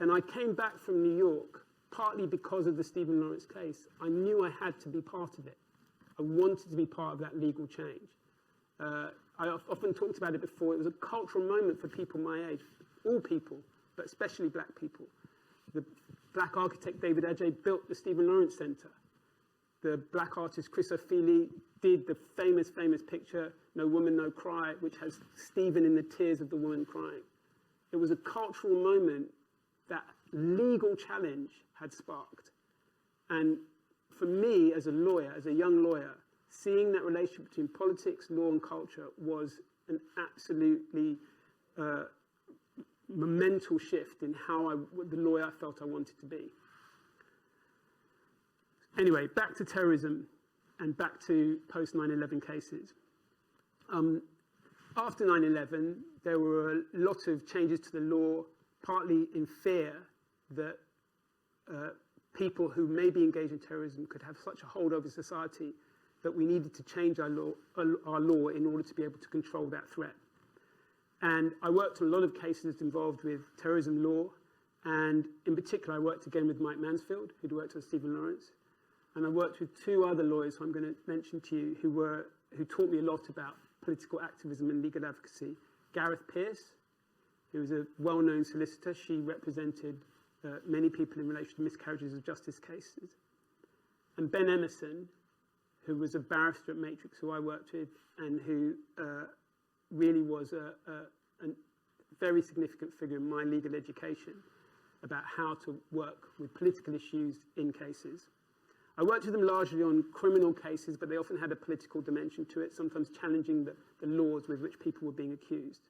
And I came back from New York, partly because of the Stephen Lawrence case. I knew I had to be part of it. I wanted to be part of that legal change. I often talked about it before. It was a cultural moment for people my age, all people, but especially Black people. The Black architect David Adjaye built the Stephen Lawrence Center. The Black artist Chris O'Feely did the famous picture, No Woman, No Cry, which has Stephen in the tears of the woman crying. It was a cultural moment that legal challenge had sparked. And for me, as a lawyer, as a young lawyer, seeing that relationship between politics, law, and culture was an absolutely monumental shift in how the lawyer I felt I wanted to be. Anyway, back to terrorism and back to post 9/11 cases. After 9/11, there were a lot of changes to the law, partly in fear that people who may be engaged in terrorism could have such a hold over society that we needed to change our law in order to be able to control that threat. And I worked on a lot of cases involved with terrorism law, and in particular I worked again with Mike Mansfield, who'd worked on Stephen Lawrence, and I worked with two other lawyers who I'm going to mention to you who taught me a lot about political activism and legal advocacy. Gareth Pearce, who was a well-known solicitor. She represented many people in relation to miscarriages of justice cases. And Ben Emerson, who was a barrister at Matrix, who I worked with, and who really was a very significant figure in my legal education about how to work with political issues in cases. I worked with them largely on criminal cases, but they often had a political dimension to it, sometimes challenging the laws with which people were being accused.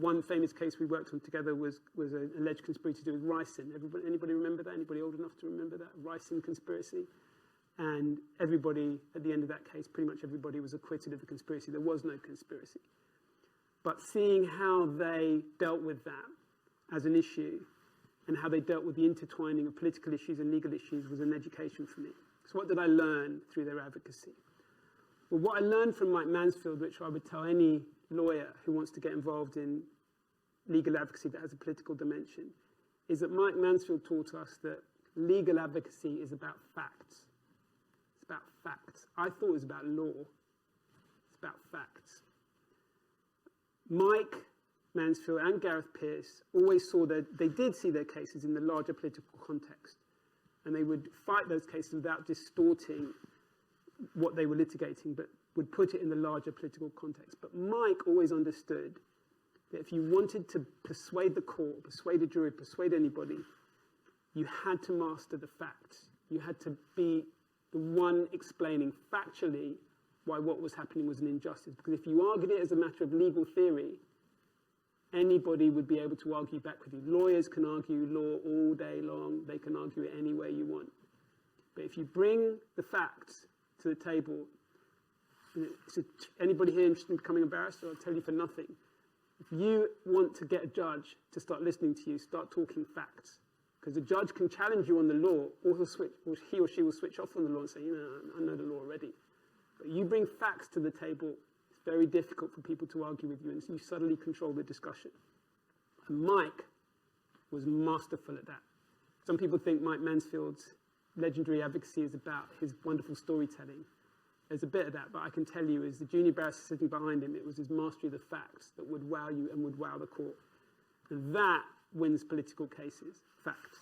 One famous case we worked on together was an alleged conspiracy to do with ricin. Anybody remember that? Anybody old enough to remember that? Ricin conspiracy. And everybody, at the end of that case, pretty much everybody was acquitted of the conspiracy. There was no conspiracy. But seeing how they dealt with that as an issue and how they dealt with the intertwining of political issues and legal issues was an education for me. So what did I learn through their advocacy? Well, what I learned from Mike Mansfield, which I would tell any lawyer who wants to get involved in legal advocacy that has a political dimension, is that Mike Mansfield taught us that legal advocacy is about facts. It's about facts. I thought it was about law. It's about facts. Mike Mansfield and Gareth Pearce always saw that they did see their cases in the larger political context, and they would fight those cases without distorting what they were litigating, but would put it in the larger political context. But Mike always understood that if you wanted to persuade the court, persuade a jury, persuade anybody, you had to master the facts. You had to be the one explaining factually why what was happening was an injustice. Because if you argued it as a matter of legal theory, anybody would be able to argue back with you. Lawyers can argue law all day long. They can argue it any way you want. But if you bring the facts to the table, so anybody here interested in becoming a barrister, I'll tell you for nothing. If you want to get a judge to start listening to you, start talking facts. Because the judge can challenge you on the law, or he or she will switch off on the law and say, I know the law already. But you bring facts to the table, it's very difficult for people to argue with you, and so you suddenly control the discussion. And Mike was masterful at that. Some people think Mike Mansfield's legendary advocacy is about his wonderful storytelling. There's a bit of that, but I can tell you, as the junior barrister sitting behind him, it was his mastery of the facts that would wow you and would wow the court. And that wins political cases, facts.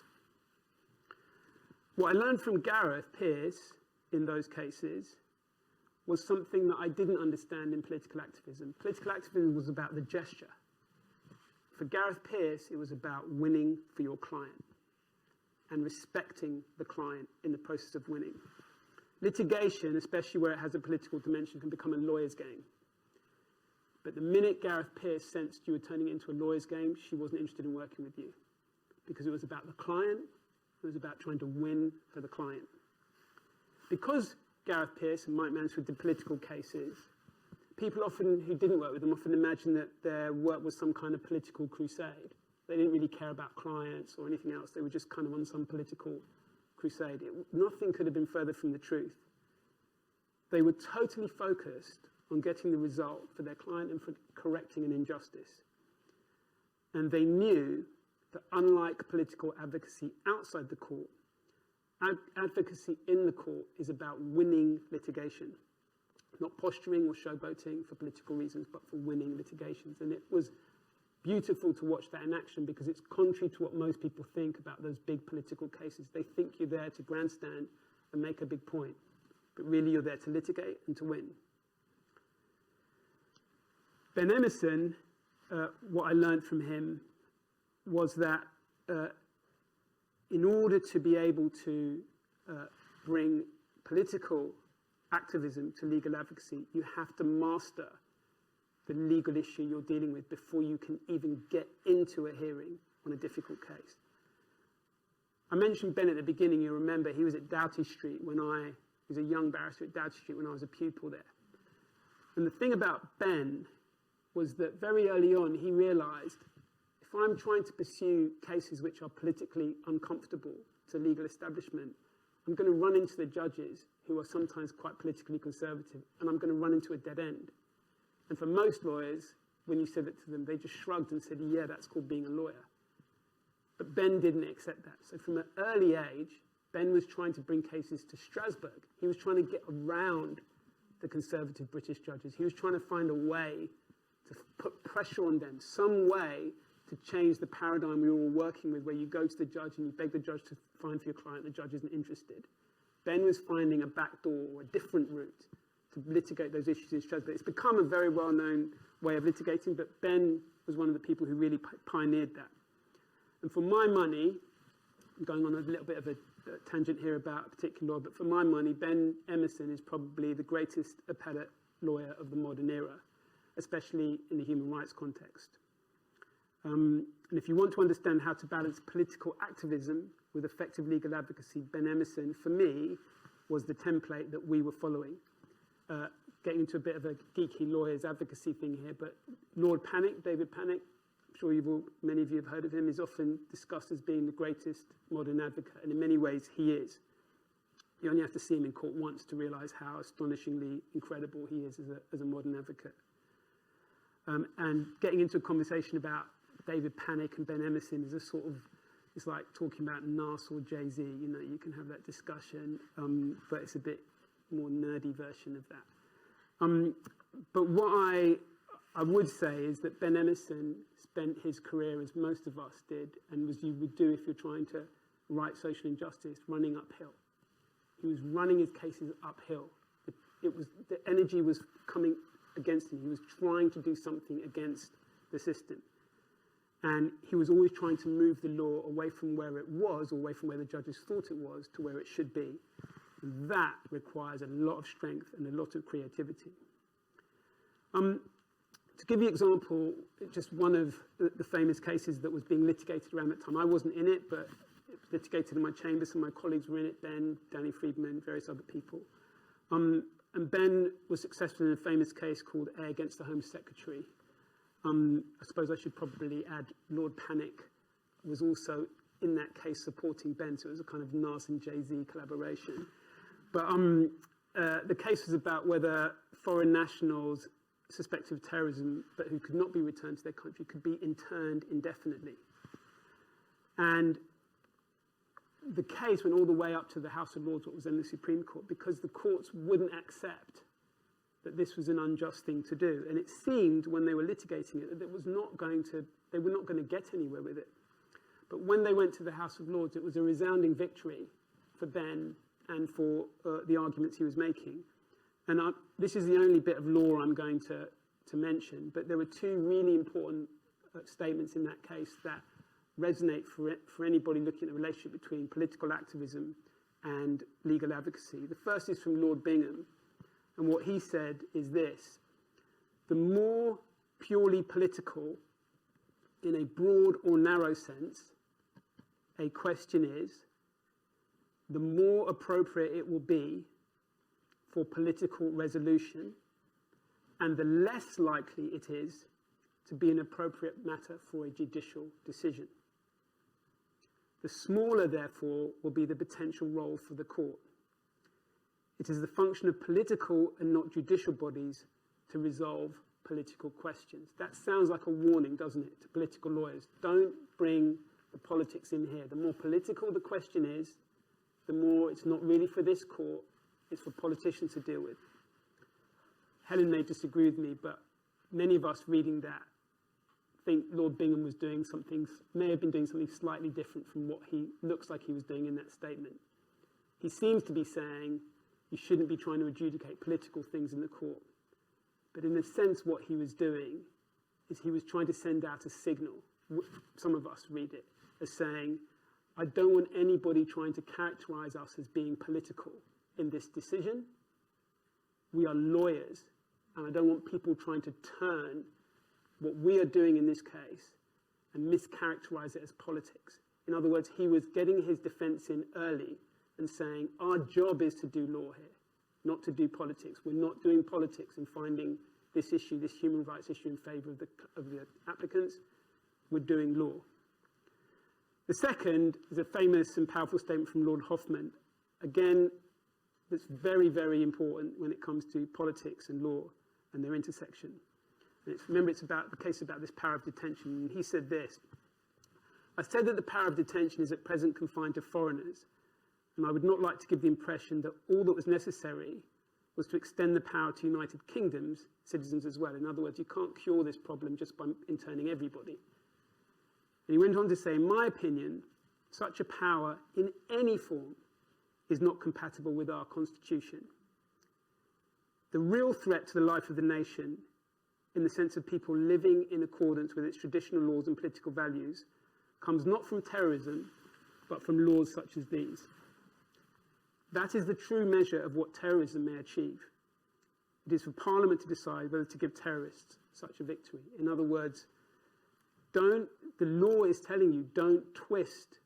What I learned from Gareth Pearce in those cases was something that I didn't understand in political activism. Political activism was about the gesture. For Gareth Pearce, it was about winning for your client and respecting the client in the process of winning. Litigation, especially where it has a political dimension, can become a lawyer's game. But the minute Gareth Pearce sensed you were turning it into a lawyer's game, she wasn't interested in working with you. Because it was about the client, it was about trying to win for the client. Because Gareth Pearce and Mike Mansfield did political cases, people often who didn't work with them often imagined that their work was some kind of political crusade. They didn't really care about clients or anything else. They were just kind of on some political crusade. Nothing could have been further from the truth. They were totally focused on getting the result for their client and for correcting an injustice. And they knew that unlike political advocacy outside the court, advocacy in the court is about winning litigation, not posturing or showboating for political reasons, but for winning litigations. And it was beautiful to watch that in action because it's contrary to what most people think about those big political cases. They think you're there to grandstand and make a big point, but really you're there to litigate and to win. Ben Emerson, what I learned from him was that in order to be able to bring political activism to legal advocacy, you have to master the legal issue you're dealing with before you can even get into a hearing on a difficult case. I mentioned Ben at the beginning. You remember he was at Doughty Street he was a young barrister at Doughty Street when I was a pupil there. And the thing about Ben was that very early on he realised if I'm trying to pursue cases which are politically uncomfortable to legal establishment, I'm going to run into the judges who are sometimes quite politically conservative, and I'm going to run into a dead end. And for most lawyers, when you said it to them, they just shrugged and said, yeah, that's called being a lawyer. But Ben didn't accept that. So from an early age, Ben was trying to bring cases to Strasbourg. He was trying to get around the conservative British judges. He was trying to find a way to put pressure on them, some way to change the paradigm we were all working with, where you go to the judge and you beg the judge to find for your client, the judge isn't interested. Ben was finding a backdoor or a different route to litigate those issues in Strasbourg. It's become a very well-known way of litigating, but Ben was one of the people who really pioneered that. And for my money, I'm going on a little bit of a tangent here about a particular law, but for my money, Ben Emerson is probably the greatest appellate lawyer of the modern era, especially in the human rights context. And if you want to understand how to balance political activism with effective legal advocacy, Ben Emerson, for me, was the template that we were following. Getting into a bit of a geeky lawyer's advocacy thing here, but Lord Panic, David Panic, I'm sure many of you have heard of him, is often discussed as being the greatest modern advocate, and in many ways he is. You only have to see him in court once to realise how astonishingly incredible he is as a modern advocate. And getting into a conversation about David Panic and Ben Emerson is a sort of, it's like talking about Nas or Jay-Z, you know, you can have that discussion, but it's a bit more nerdy version of that. But what I would say is that Ben Emerson spent his career, as most of us did, and as you would do if you're trying to right social injustice, running uphill. He was running his cases uphill. The energy was coming against him. He was trying to do something against the system. And he was always trying to move the law away from where it was, or away from where the judges thought it was, to where it should be. And that requires a lot of strength and a lot of creativity. To give you an example, just one of the famous cases that was being litigated around that time. I wasn't in it, but it was litigated in my chamber. Some of my colleagues were in it, Ben, Danny Friedman, various other people. And Ben was successful in a famous case called A against the Home Secretary. I suppose I should probably add Lord Panic was also in that case supporting Ben, so it was a kind of Nas and Jay-Z collaboration. But the case was about whether foreign nationals suspected of terrorism but who could not be returned to their country could be interned indefinitely. And the case went all the way up to the House of Lords, what was then the Supreme Court, because the courts wouldn't accept that this was an unjust thing to do. And it seemed, when they were litigating it, that they were not going to get anywhere with it. But when they went to the House of Lords, it was a resounding victory for Ben and for the arguments he was making. And this is the only bit of law I'm going to mention, but there were two really important statements in that case that resonate for anybody looking at the relationship between political activism and legal advocacy. The first is from Lord Bingham, and what he said is this: the more purely political, in a broad or narrow sense, a question is, the more appropriate it will be for political resolution, and the less likely it is to be an appropriate matter for a judicial decision. The smaller, therefore, will be the potential role for the court. It is the function of political and not judicial bodies to resolve political questions. That sounds like a warning, doesn't it, to political lawyers? Don't bring the politics in here. The more political the question is, the more it's not really for this court, it's for politicians to deal with. Helen may disagree with me, but many of us reading that think Lord Bingham was doing something, may have been doing something slightly different from what he looks like he was doing in that statement. He seems to be saying you shouldn't be trying to adjudicate political things in the court. But in a sense, what he was doing is he was trying to send out a signal. Some of us read it as saying, I don't want anybody trying to characterize us as being political in this decision. We are lawyers, and I don't want people trying to turn what we are doing in this case and mischaracterize it as politics. In other words, he was getting his defense in early and saying, our job is to do law here, not to do politics. We're not doing politics in finding this issue, this human rights issue in favor of the applicants. We're doing law. The second is a famous and powerful statement from Lord Hoffman, again, that's very, very important when it comes to politics and law and their intersection. And remember, it's about the case about this power of detention. And he said this: I said that the power of detention is at present confined to foreigners, and I would not like to give the impression that all that was necessary was to extend the power to United Kingdom's citizens as well. In other words, you can't cure this problem just by interning everybody. And he went on to say, in my opinion, such a power in any form is not compatible with our constitution. The real threat to the life of the nation, in the sense of people living in accordance with its traditional laws and political values, comes not from terrorism, but from laws such as these. That is the true measure of what terrorism may achieve. It is for Parliament to decide whether to give terrorists such a victory. In other words, the law is telling you, don't twist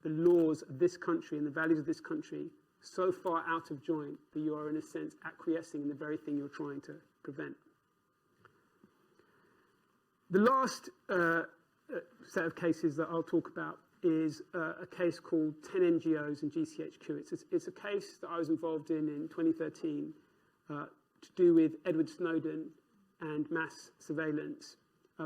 the laws of this country and the values of this country so far out of joint that you are, in a sense, acquiescing in the very thing you're trying to prevent. The last set of cases that I'll talk about is a case called 10 NGOs and GCHQ. It's a case that I was involved in 2013 to do with Edward Snowden and mass surveillance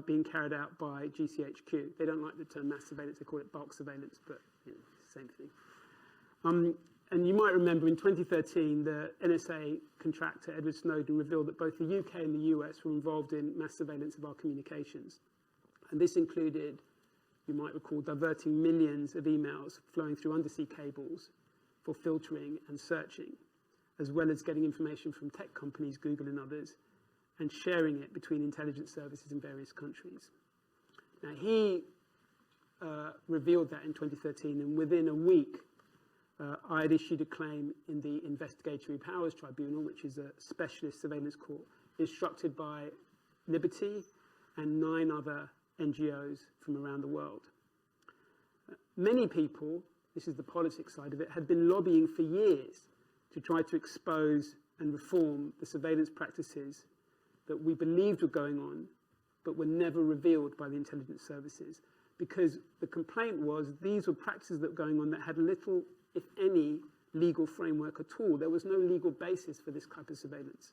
being carried out by GCHQ. They don't like the term mass surveillance, they call it bulk surveillance, but you know, same thing. And you might remember in 2013, the NSA contractor Edward Snowden revealed that both the UK and the US were involved in mass surveillance of our communications. And this included, you might recall, diverting millions of emails flowing through undersea cables for filtering and searching, as well as getting information from tech companies, Google and others, and sharing it between intelligence services in various countries. Now, he revealed that in 2013, and within a week, I had issued a claim in the Investigatory Powers Tribunal, which is a specialist surveillance court, instructed by Liberty and 9 other NGOs from around the world. Many people, this is the politics side of it, had been lobbying for years to try to expose and reform the surveillance practices that we believed were going on, but were never revealed by the intelligence services. Because the complaint was these were practices that were going on that had little, if any, legal framework at all. There was no legal basis for this type of surveillance.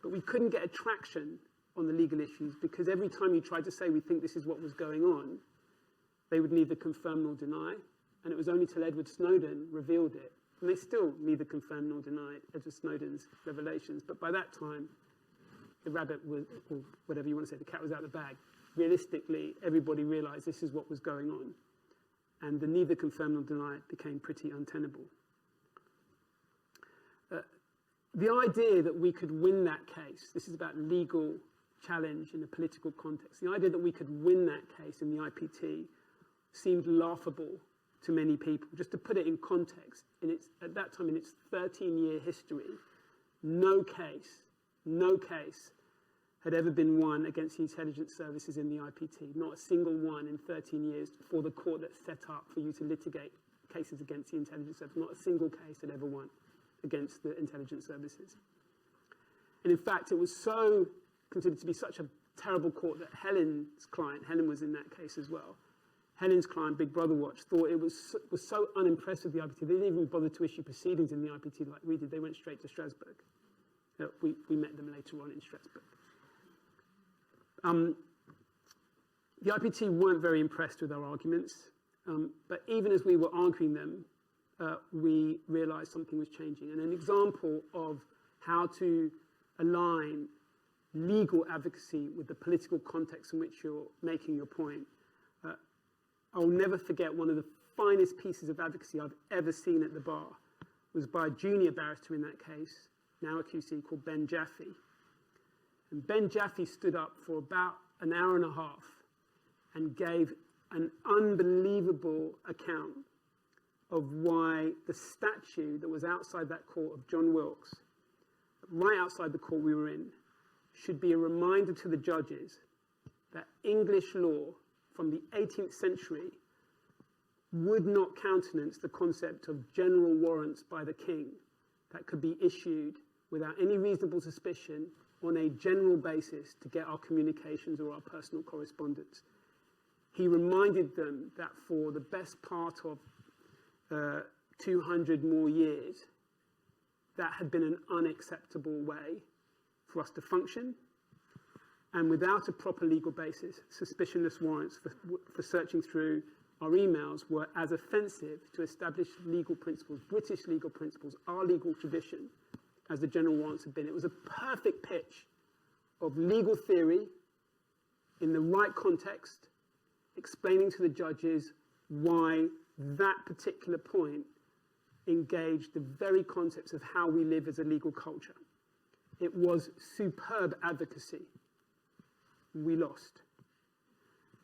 But we couldn't get a traction on the legal issues because every time you tried to say we think this is what was going on, they would neither confirm nor deny. And it was only till Edward Snowden revealed it. And they still neither confirmed nor denied Edward Snowden's revelations. But by that time, the rabbit was, or whatever you want to say, the cat was out of the bag. Realistically, everybody realized this is what was going on. And the neither confirm nor deny became pretty untenable. The idea that we could win that case, this is about legal challenge in a political context, the idea that we could win that case in the IPT seemed laughable to many people. Just to put it in context, at that time in its 13-year history, no case had ever been won against the intelligence services in the IPT, not a single one in 13 years for the court that's set up for you to litigate cases against the intelligence service. Not a single case had ever won against the intelligence services. And in fact, it was so considered to be such a terrible court that Helen's client, Helen was in that case as well, Helen's client, Big Brother Watch, thought it was so unimpressed with the IPT, they didn't even bother to issue proceedings in the IPT like we did. They went straight to Strasbourg. We met them later on in Strasbourg. The IPT weren't very impressed with our arguments, but even as we were arguing them, we realized something was changing. And an example of how to align legal advocacy with the political context in which you're making your point, I'll never forget one of the finest pieces of advocacy I've ever seen at the bar was by a junior barrister in that case, now a QC, called Ben Jaffe. And Ben Jaffe stood up for about an hour and a half and gave an unbelievable account of why the statue that was outside that court of John Wilkes, right outside the court we were in, should be a reminder to the judges that English law from the 18th century would not countenance the concept of general warrants by the king that could be issued without any reasonable suspicion on a general basis to get our communications or our personal correspondence. he reminded them that for the best part of 200 more years, that had been an unacceptable way for us to function. And without a proper legal basis, suspicionless warrants for searching through our emails were as offensive to established legal principles, British legal principles, our legal tradition, as the general warrants have been. It was a perfect pitch of legal theory in the right context, explaining to the judges why that particular point engaged the very concepts of how we live as a legal culture. It was superb advocacy. We lost.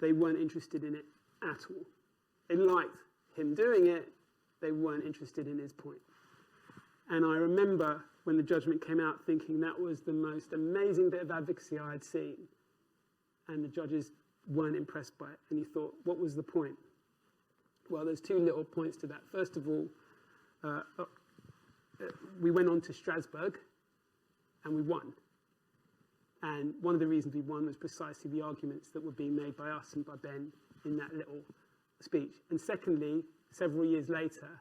They weren't interested in it at all. They liked him doing it. They weren't interested in his point. And I remember when the judgment came out thinking that was the most amazing bit of advocacy I had seen. And the judges weren't impressed by it. And he thought, what was the point? Well, there's two little points to that. First of all, we went on to Strasbourg and we won. And one of the reasons we won was precisely the arguments that were being made by us and by Ben in that little speech. And secondly, several years later,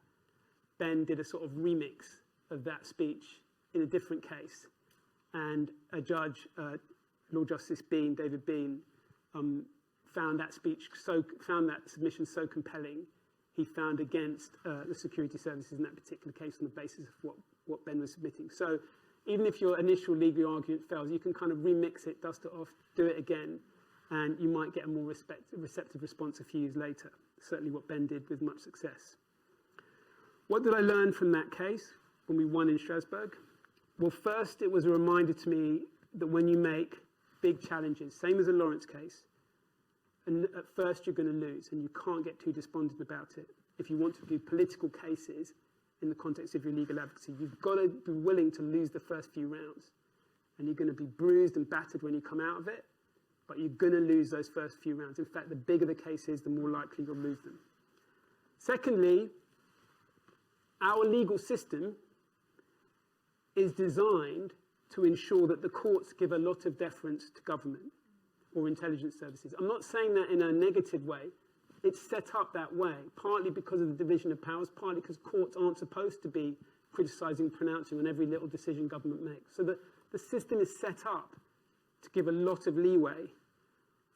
Ben did a sort of remix of that speech in a different case. And a judge, Lord Justice Bean, David Bean, found that submission so compelling, he found against the security services in that particular case on the basis of what Ben was submitting. So even if your initial legal argument fails, you can kind of remix it, dust it off, do it again, and you might get a more receptive response a few years later. Certainly what Ben did with much success. What did I learn from that case when we won in Strasbourg? Well, first, it was a reminder to me that when you make big challenges, same as the Lawrence case, and at first you're going to lose, and you can't get too despondent about it. If you want to do political cases in the context of your legal advocacy, you've got to be willing to lose the first few rounds. And you're going to be bruised and battered when you come out of it, but you're going to lose those first few rounds. In fact, the bigger the case is, the more likely you'll lose them. Secondly, our legal system is designed to ensure that the courts give a lot of deference to government or intelligence services. I'm not saying that in a negative way. It's set up that way, partly because of the division of powers, partly because courts aren't supposed to be criticising, pronouncing on every little decision government makes. So that the system is set up to give a lot of leeway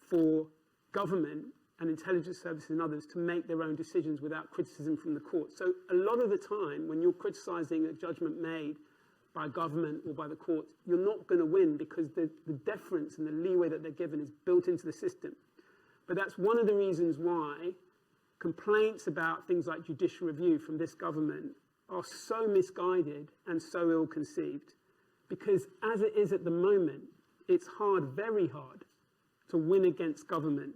for government and intelligence services and others to make their own decisions without criticism from the court. So a lot of the time, when you're criticising a judgment made by government or by the court, you're not going to win because the deference and the leeway that they're given is built into the system. But that's one of the reasons why complaints about things like judicial review from this government are so misguided and so ill-conceived. Because as it is at the moment, it's hard, very hard, to win against government.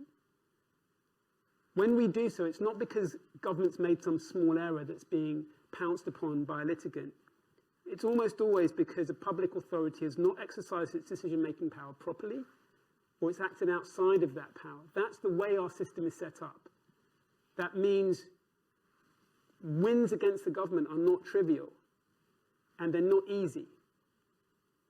When we do so, it's not because government's made some small error that's being pounced upon by a litigant. It's almost always because a public authority has not exercised its decision-making power properly, or it's acted outside of that power. That's the way our system is set up. That means wins against the government are not trivial, and they're not easy.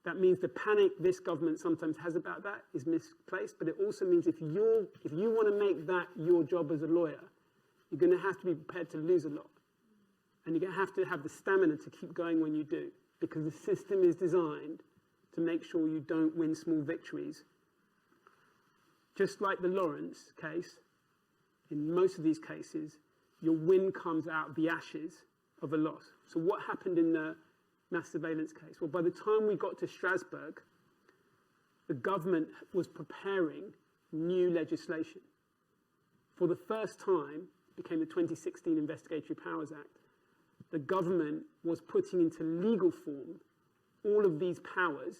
That means the panic this government sometimes has about that is misplaced, but it also means if you want to make that your job as a lawyer, you're going to have to be prepared to lose a lot. And you're going to have the stamina to keep going when you do, because the system is designed to make sure you don't win small victories. Just like the Lawrence case, in most of these cases, your win comes out of the ashes of a loss. So what happened in the mass surveillance case? Well, by the time we got to Strasbourg, the government was preparing new legislation. For the first time, it became the 2016 Investigatory Powers Act. The government was putting into legal form all of these powers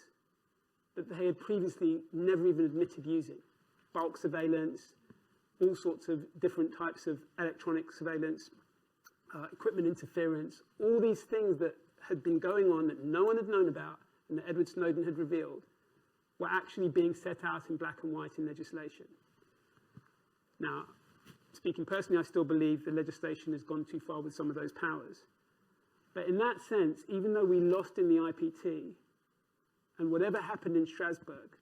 that they had previously never even admitted using. Bulk surveillance, all sorts of different types of electronic surveillance, equipment interference, all these things that had been going on that no one had known about and that Edward Snowden had revealed were actually being set out in black and white in legislation. Now, speaking personally, I still believe the legislation has gone too far with some of those powers. But in that sense, even though we lost in the IPT, and whatever happened in Strasbourg,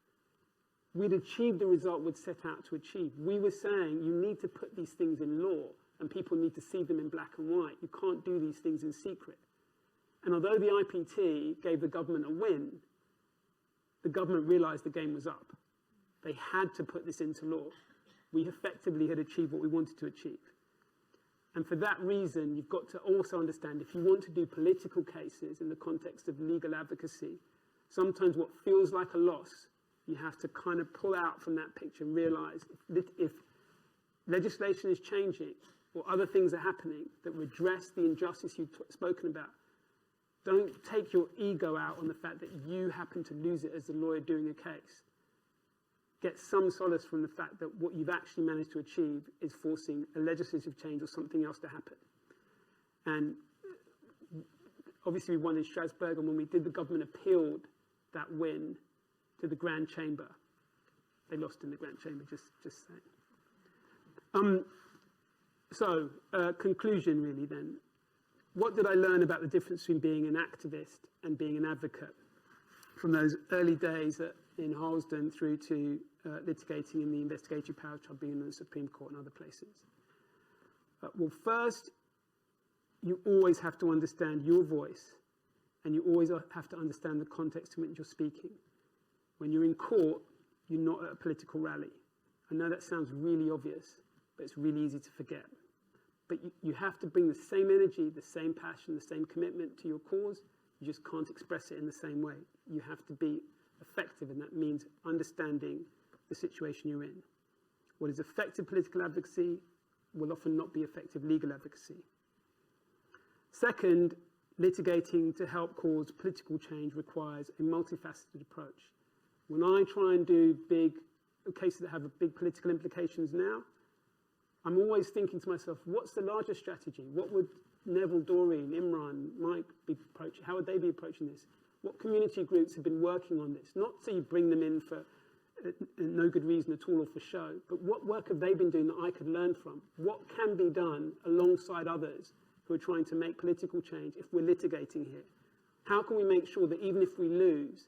we'd achieved the result we'd set out to achieve. We were saying you need to put these things in law and people need to see them in black and white. You can't do these things in secret. And although the IPT gave the government a win, the government realised the game was up. They had to put this into law. We effectively had achieved what we wanted to achieve. And for that reason, you've got to also understand, if you want to do political cases in the context of legal advocacy, sometimes what feels like a loss, you have to kind of pull out from that picture and realise if legislation is changing or other things are happening that redress the injustice you've spoken about, don't take your ego out on the fact that you happen to lose it as the lawyer doing a case. Get some solace from the fact that what you've actually managed to achieve is forcing a legislative change or something else to happen. And obviously we won in Strasbourg, and when we did, the government appealed that win to the Grand Chamber. They lost in the Grand Chamber, just saying. Conclusion really then. What did I learn about the difference between being an activist and being an advocate from those early days in Harlesden through to litigating in the Investigatory Powers Tribunal and the Supreme Court and other places? Well, first, you always have to understand your voice, and you always have to understand the context in which you're speaking. When you're in court, you're not at a political rally. I know that sounds really obvious, but it's really easy to forget. But you have to bring the same energy, the same passion, the same commitment to your cause. You just can't express it in the same way. You have to be effective, and that means understanding the situation you're in. What is effective political advocacy will often not be effective legal advocacy. Second, litigating to help cause political change requires a multifaceted approach. When I try and do big cases that have big political implications now, I'm always thinking to myself, what's the larger strategy? What would Neville, Doreen, Imran, Mike be approaching? How would they be approaching this? What community groups have been working on this? Not so you bring them in for no good reason at all or for show, but what work have they been doing that I could learn from? What can be done alongside others who are trying to make political change if we're litigating here? How can we make sure that even if we lose,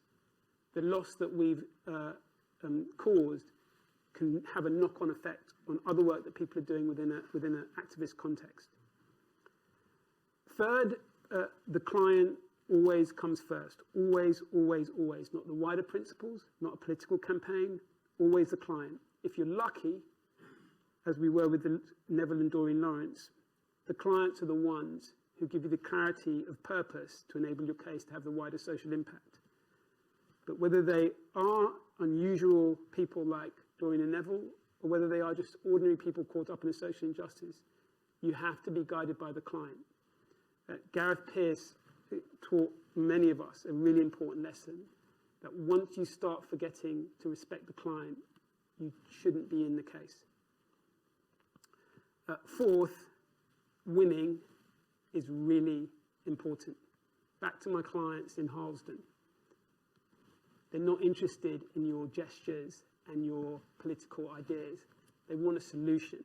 the loss that we've caused can have a knock-on effect on other work that people are doing within an activist context? Third, the client always comes first. Always, always, always. Not the wider principles, not a political campaign, always the client. If you're lucky, as we were with the Neville and Doreen Lawrence, the clients are the ones who give you the clarity of purpose to enable your case to have the wider social impact. But whether they are unusual people like Doreen and Neville, or whether they are just ordinary people caught up in a social injustice, you have to be guided by the client. Gareth Peirce taught many of us a really important lesson, that once you start forgetting to respect the client, you shouldn't be in the case. Fourth, winning is really important. Back to my clients in Harlesden. They're not interested in your gestures and your political ideas. They want a solution.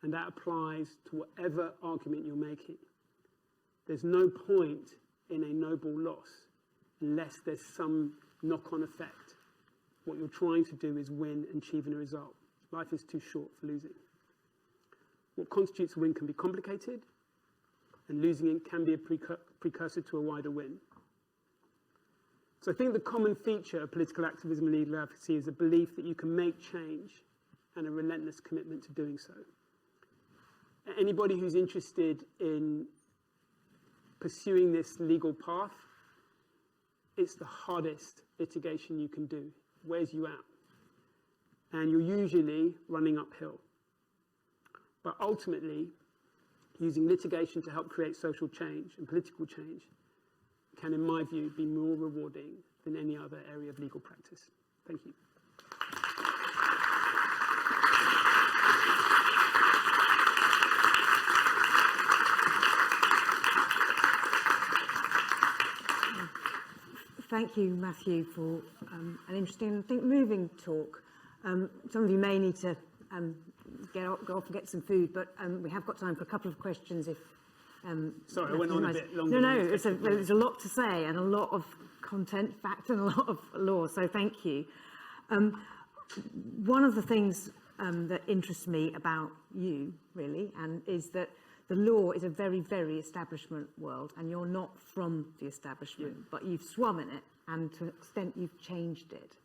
And that applies to whatever argument you're making. There's no point in a noble loss unless there's some knock-on effect. What you're trying to do is win and achieve a result. Life is too short for losing. What constitutes a win can be complicated, and losing it can be a precursor to a wider win. So I think the common feature of political activism and legal advocacy is a belief that you can make change and a relentless commitment to doing so. Anybody who's interested in pursuing this legal path, it's the hardest litigation you can do. It wears you out. And you're usually running uphill. But ultimately, using litigation to help create social change and political change can, in my view, be more rewarding than any other area of legal practice. Thank you. Thank you, Matthew, for an interesting, I think, moving talk. Some of you may need to go off and get some food, but we have got time for a couple of questions. If sorry, I went on a bit longer. No, there's a lot to say and a lot of content, fact, and a lot of law. So thank you. one of the things that interests me about you, really, and is that the law is a very, very establishment world, and you're not from the establishment, but you've swum in it, and to an extent you've changed it.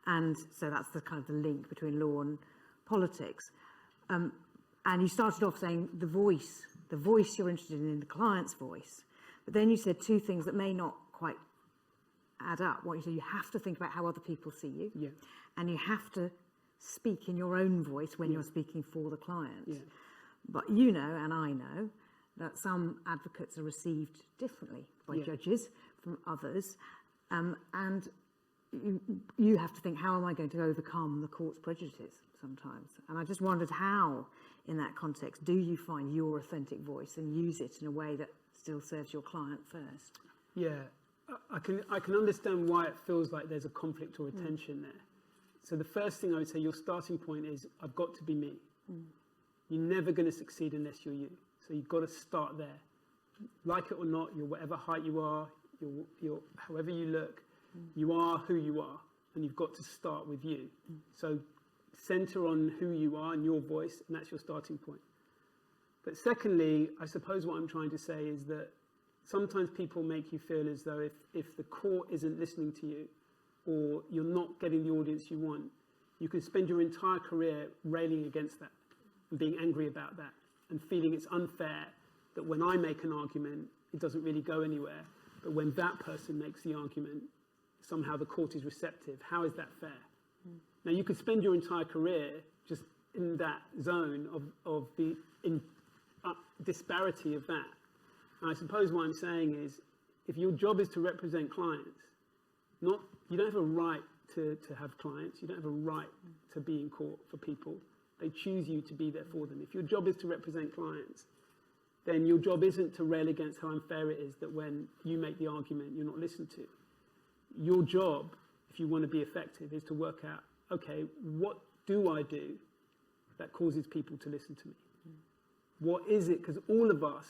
And so that's the kind of the link between law and politics. And you started off saying the voice you're interested in the client's voice. But then you said two things that may not quite add up. What you said, you have to think about how other people see you, and you have to speak in your own voice when you're speaking for the client. But you know, and I know, that some advocates are received differently by judges from others, and you have to think, how am I going to overcome the court's prejudices sometimes? And I just wondered how, in that context, do you find your authentic voice and use it in a way that still serves your client first? Yeah, I can understand why it feels like there's a conflict or a tension there. So the first thing I would say, your starting point is, I've got to be me. You're never going to succeed unless you're you. So you've got to start there. Like it or not, you're whatever height you are, you're however you look, you are who you are, and you've got to start with you. So center on who you are and your voice, and that's your starting point. But secondly, I suppose what I'm trying to say is that sometimes people make you feel as though if the court isn't listening to you, or you're not getting the audience you want, you can spend your entire career railing against that and being angry about that and feeling it's unfair that when I make an argument, it doesn't really go anywhere. But when that person makes the argument, somehow the court is receptive. How is that fair? Now, you could spend your entire career just in that zone of the disparity of that. And I suppose what I'm saying is, if your job is to represent clients, you don't have a right to have clients. You don't have a right to be in court for people. They choose you to be there for them. If your job is to represent clients, then your job isn't to rail against how unfair it is that when you make the argument, you're not listened to. Your job, if you want to be effective, is to work out, okay, what do I do that causes people to listen to me? What is it? Because all of us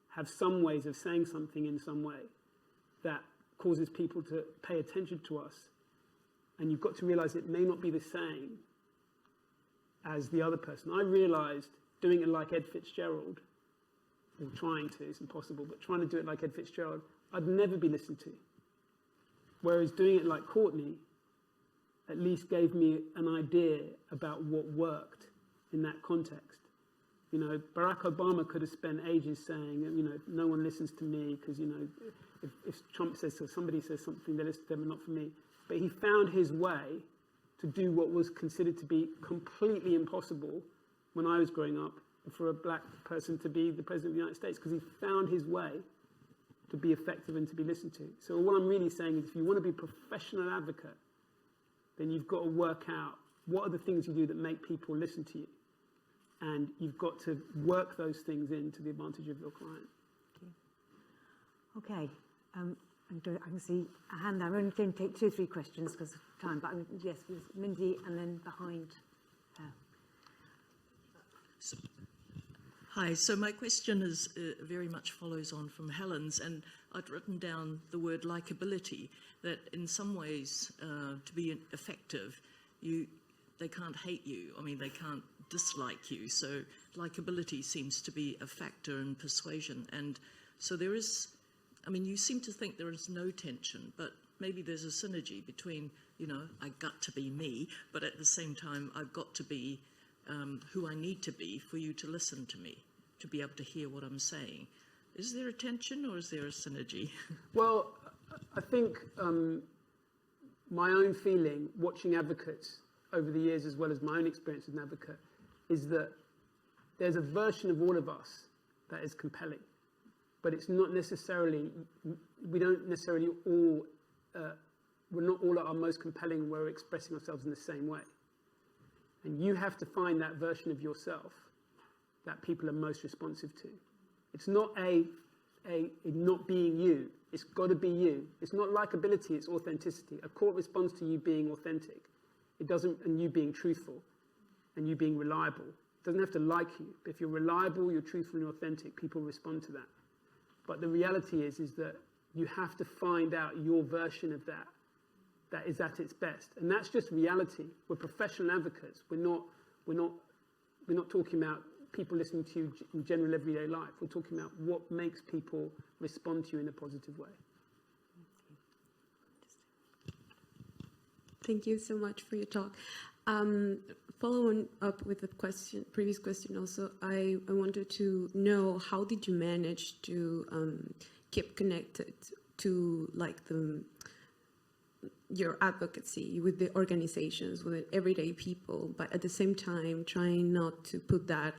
have some ways of saying something in some way that causes people to pay attention to us. And you've got to realize it may not be the same as the other person. I realized doing it like Ed Fitzgerald, or trying to, it's impossible, but trying to do it like Ed Fitzgerald, I'd never be listened to. Whereas doing it like Courtney at least gave me an idea about what worked in that context. You know, Barack Obama could have spent ages saying, you know, no one listens to me because, you know, if Trump says so, somebody says something, they listen to them and not for me. But he found his way to do what was considered to be completely impossible when I was growing up for a black person to be the president of the United States, because he found his way to be effective and to be listened to. So what I'm really saying is, if you want to be a professional advocate, then you've got to work out what are the things you do that make people listen to you. And you've got to work those things in to the advantage of your client. Okay. I can see a hand there. I'm only going to take 2 or 3 questions because of time. But yes, Mindy, and then behind her. Hi, so my question is very much follows on from Helen's, and I'd written down the word likability, that in some ways, to be effective, they can't hate you. I mean, they can't dislike you. So likability seems to be a factor in persuasion. And so there is, I mean, you seem to think there is no tension, but maybe there's a synergy between, you know, I got to be me, but at the same time, I've got to be who I need to be for you to listen to me, to be able to hear what I'm saying. Is there a tension or is there a synergy? Well, I think my own feeling, watching advocates over the years, as well as my own experience as an advocate, is that there's a version of all of us that is compelling, but it's not necessarily, we don't necessarily all, we're not all at our most compelling when we're expressing ourselves in the same way. And you have to find that version of yourself that people are most responsive to. It's not a not being you. It's got to be you. It's not likability, it's authenticity. A court responds to you being authentic. It doesn't, and you being truthful, and you being reliable. It doesn't have to like you. But if you're reliable, you're truthful and authentic, people respond to that. But the reality is that you have to find out your version of that that is at its best. And that's just reality. We're professional advocates. We're not talking about people listening to you in general everyday life. We're talking about what makes people respond to you in a positive way. Thank you so much for your talk. Following up with the previous question also, I wanted to know, how did you manage to keep connected to your advocacy with the organizations, with everyday people, but at the same time trying not to put that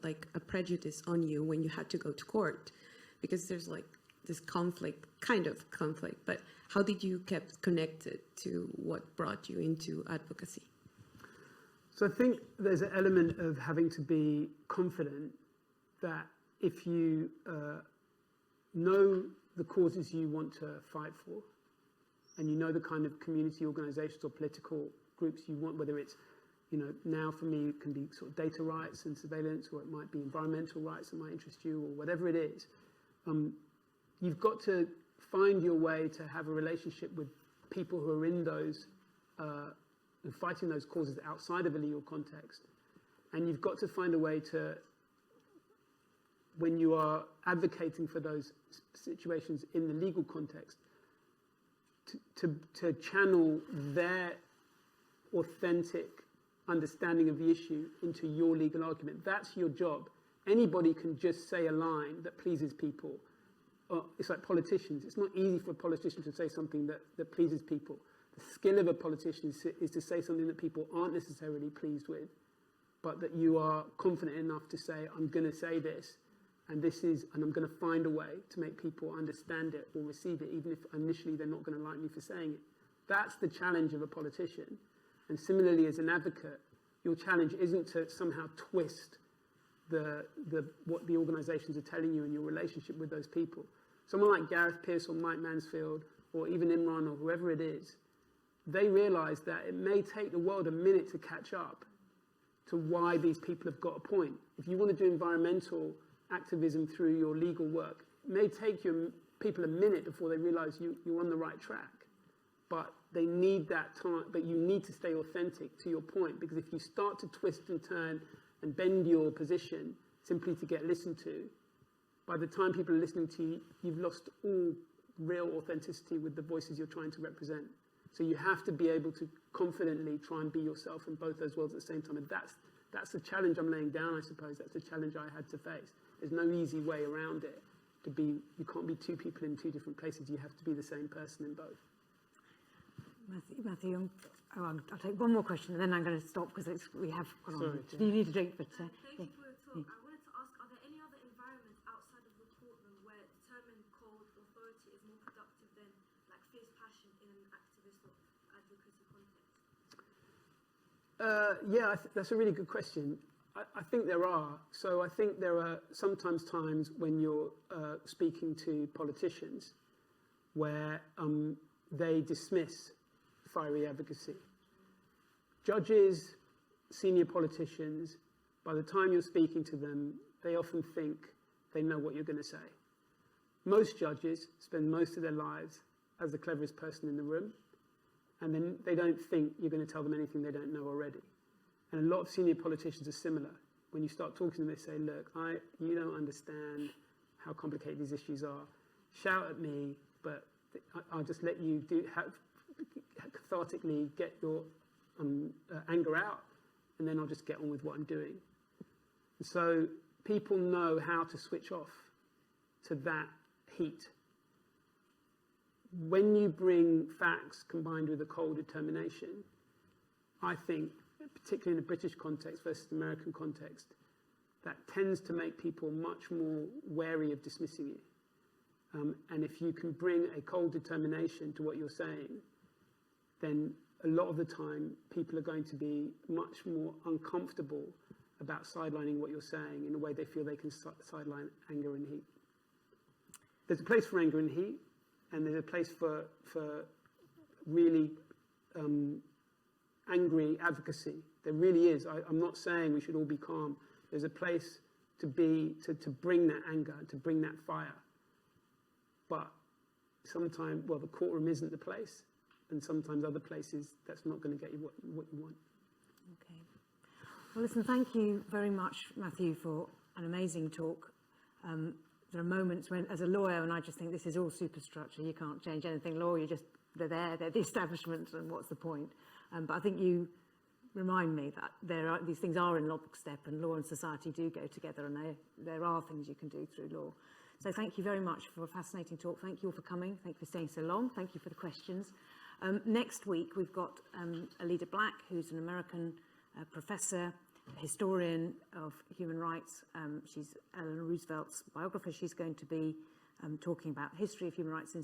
like a prejudice on you when you had to go to court? Because there's like this conflict, but how did you keep connected to what brought you into advocacy? So I think there's an element of having to be confident that if you know the causes you want to fight for, and you know the kind of community organizations or political groups you want, whether it's, now for me it can be sort of data rights and surveillance, or it might be environmental rights that might interest you, or whatever it is, you've got to find your way to have a relationship with people who are in those, fighting those causes outside of a legal context. And you've got to find a way to, when you are advocating for those situations in the legal context, to channel their authentic understanding of the issue into your legal argument. That's your job. Anybody can just say a line that pleases people. It's like politicians. It's not easy for a politician to say something that pleases people. The skill of a politician is to say something that people aren't necessarily pleased with, but that you are confident enough to say, I'm going to say this, and I'm going to find a way to make people understand it or receive it, even if initially they're not going to like me for saying it. That's the challenge of a politician. And similarly, as an advocate, your challenge isn't to somehow twist what the organizations are telling you in your relationship with those people. Someone like Gareth Pearce or Mike Mansfield, or even Imran or whoever it is, they realize that it may take the world a minute to catch up to why these people have got a point. If you want to do environmental activism through your legal work, it may take people a minute before they realize you're on the right track. But they need that time, but you need to stay authentic to your point, because if you start to twist and turn and bend your position simply to get listened to, by the time people are listening to you, you've lost all real authenticity with the voices you're trying to represent. So you have to be able to confidently try and be yourself in both those worlds at the same time. And that's the challenge I'm laying down, I suppose. That's the challenge I had to face. There's no easy way around it. You can't be two people in two different places. You have to be the same person in both. Matthew, I'll take one more question and then I'm going to stop because we have gone on. You need a drink, but thank you for your talk. I wanted to ask, are there any other environments outside of the courtroom where determined cold authority is more productive than like fierce passion in an activist or advocacy context? That's a really good question. I think there are. So I think there are sometimes times when you're speaking to politicians where they dismiss fiery advocacy. Judges, senior politicians, by the time you're speaking to them, they often think they know what you're going to say. Most judges spend most of their lives as the cleverest person in the room, and then they don't think you're going to tell them anything they don't know already. And a lot of senior politicians are similar. When you start talking to them, they say, look, you don't understand how complicated these issues are. Shout at me, but I'll just let you cathartically get your anger out, and then I'll just get on with what I'm doing. And so people know how to switch off to that heat. When you bring facts combined with a cold determination, I think, particularly in the British context versus the American context, that tends to make people much more wary of dismissing you. And if you can bring a cold determination to what you're saying, then a lot of the time people are going to be much more uncomfortable about sidelining what you're saying in a way they feel they can sideline anger and heat. There's a place for anger and heat, and there's a place for really angry advocacy. There really is. I'm not saying we should all be calm. There's a place to bring that anger, to bring that fire. But sometimes, the courtroom isn't the place. and sometimes other places that's not going to get you what you want. Okay. Well, listen, thank you very much, Matthew, for an amazing talk. There are moments when, as a lawyer, and I just think this is all superstructure, you can't change anything law, they're there, they're the establishment, and what's the point? But I think you remind me that these things are in lockstep, and law and society do go together, and there are things you can do through law. So thank you very much for a fascinating talk. Thank you all for coming. Thank you for staying so long. Thank you for the questions. Next week, we've got Alida Black, who's an American professor, historian of human rights. She's Eleanor Roosevelt's biographer. She's going to be talking about the history of human rights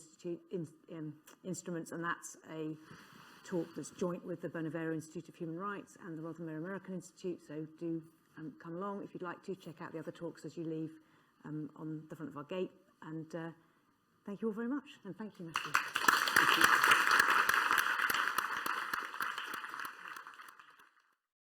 instruments, and that's a talk that's joint with the Bonavero Institute of Human Rights and the Rothermere American Institute. So do come along if you'd like to. Check out the other talks as you leave on the front of our gate. And thank you all very much. And thank you, Matthew. Thank you.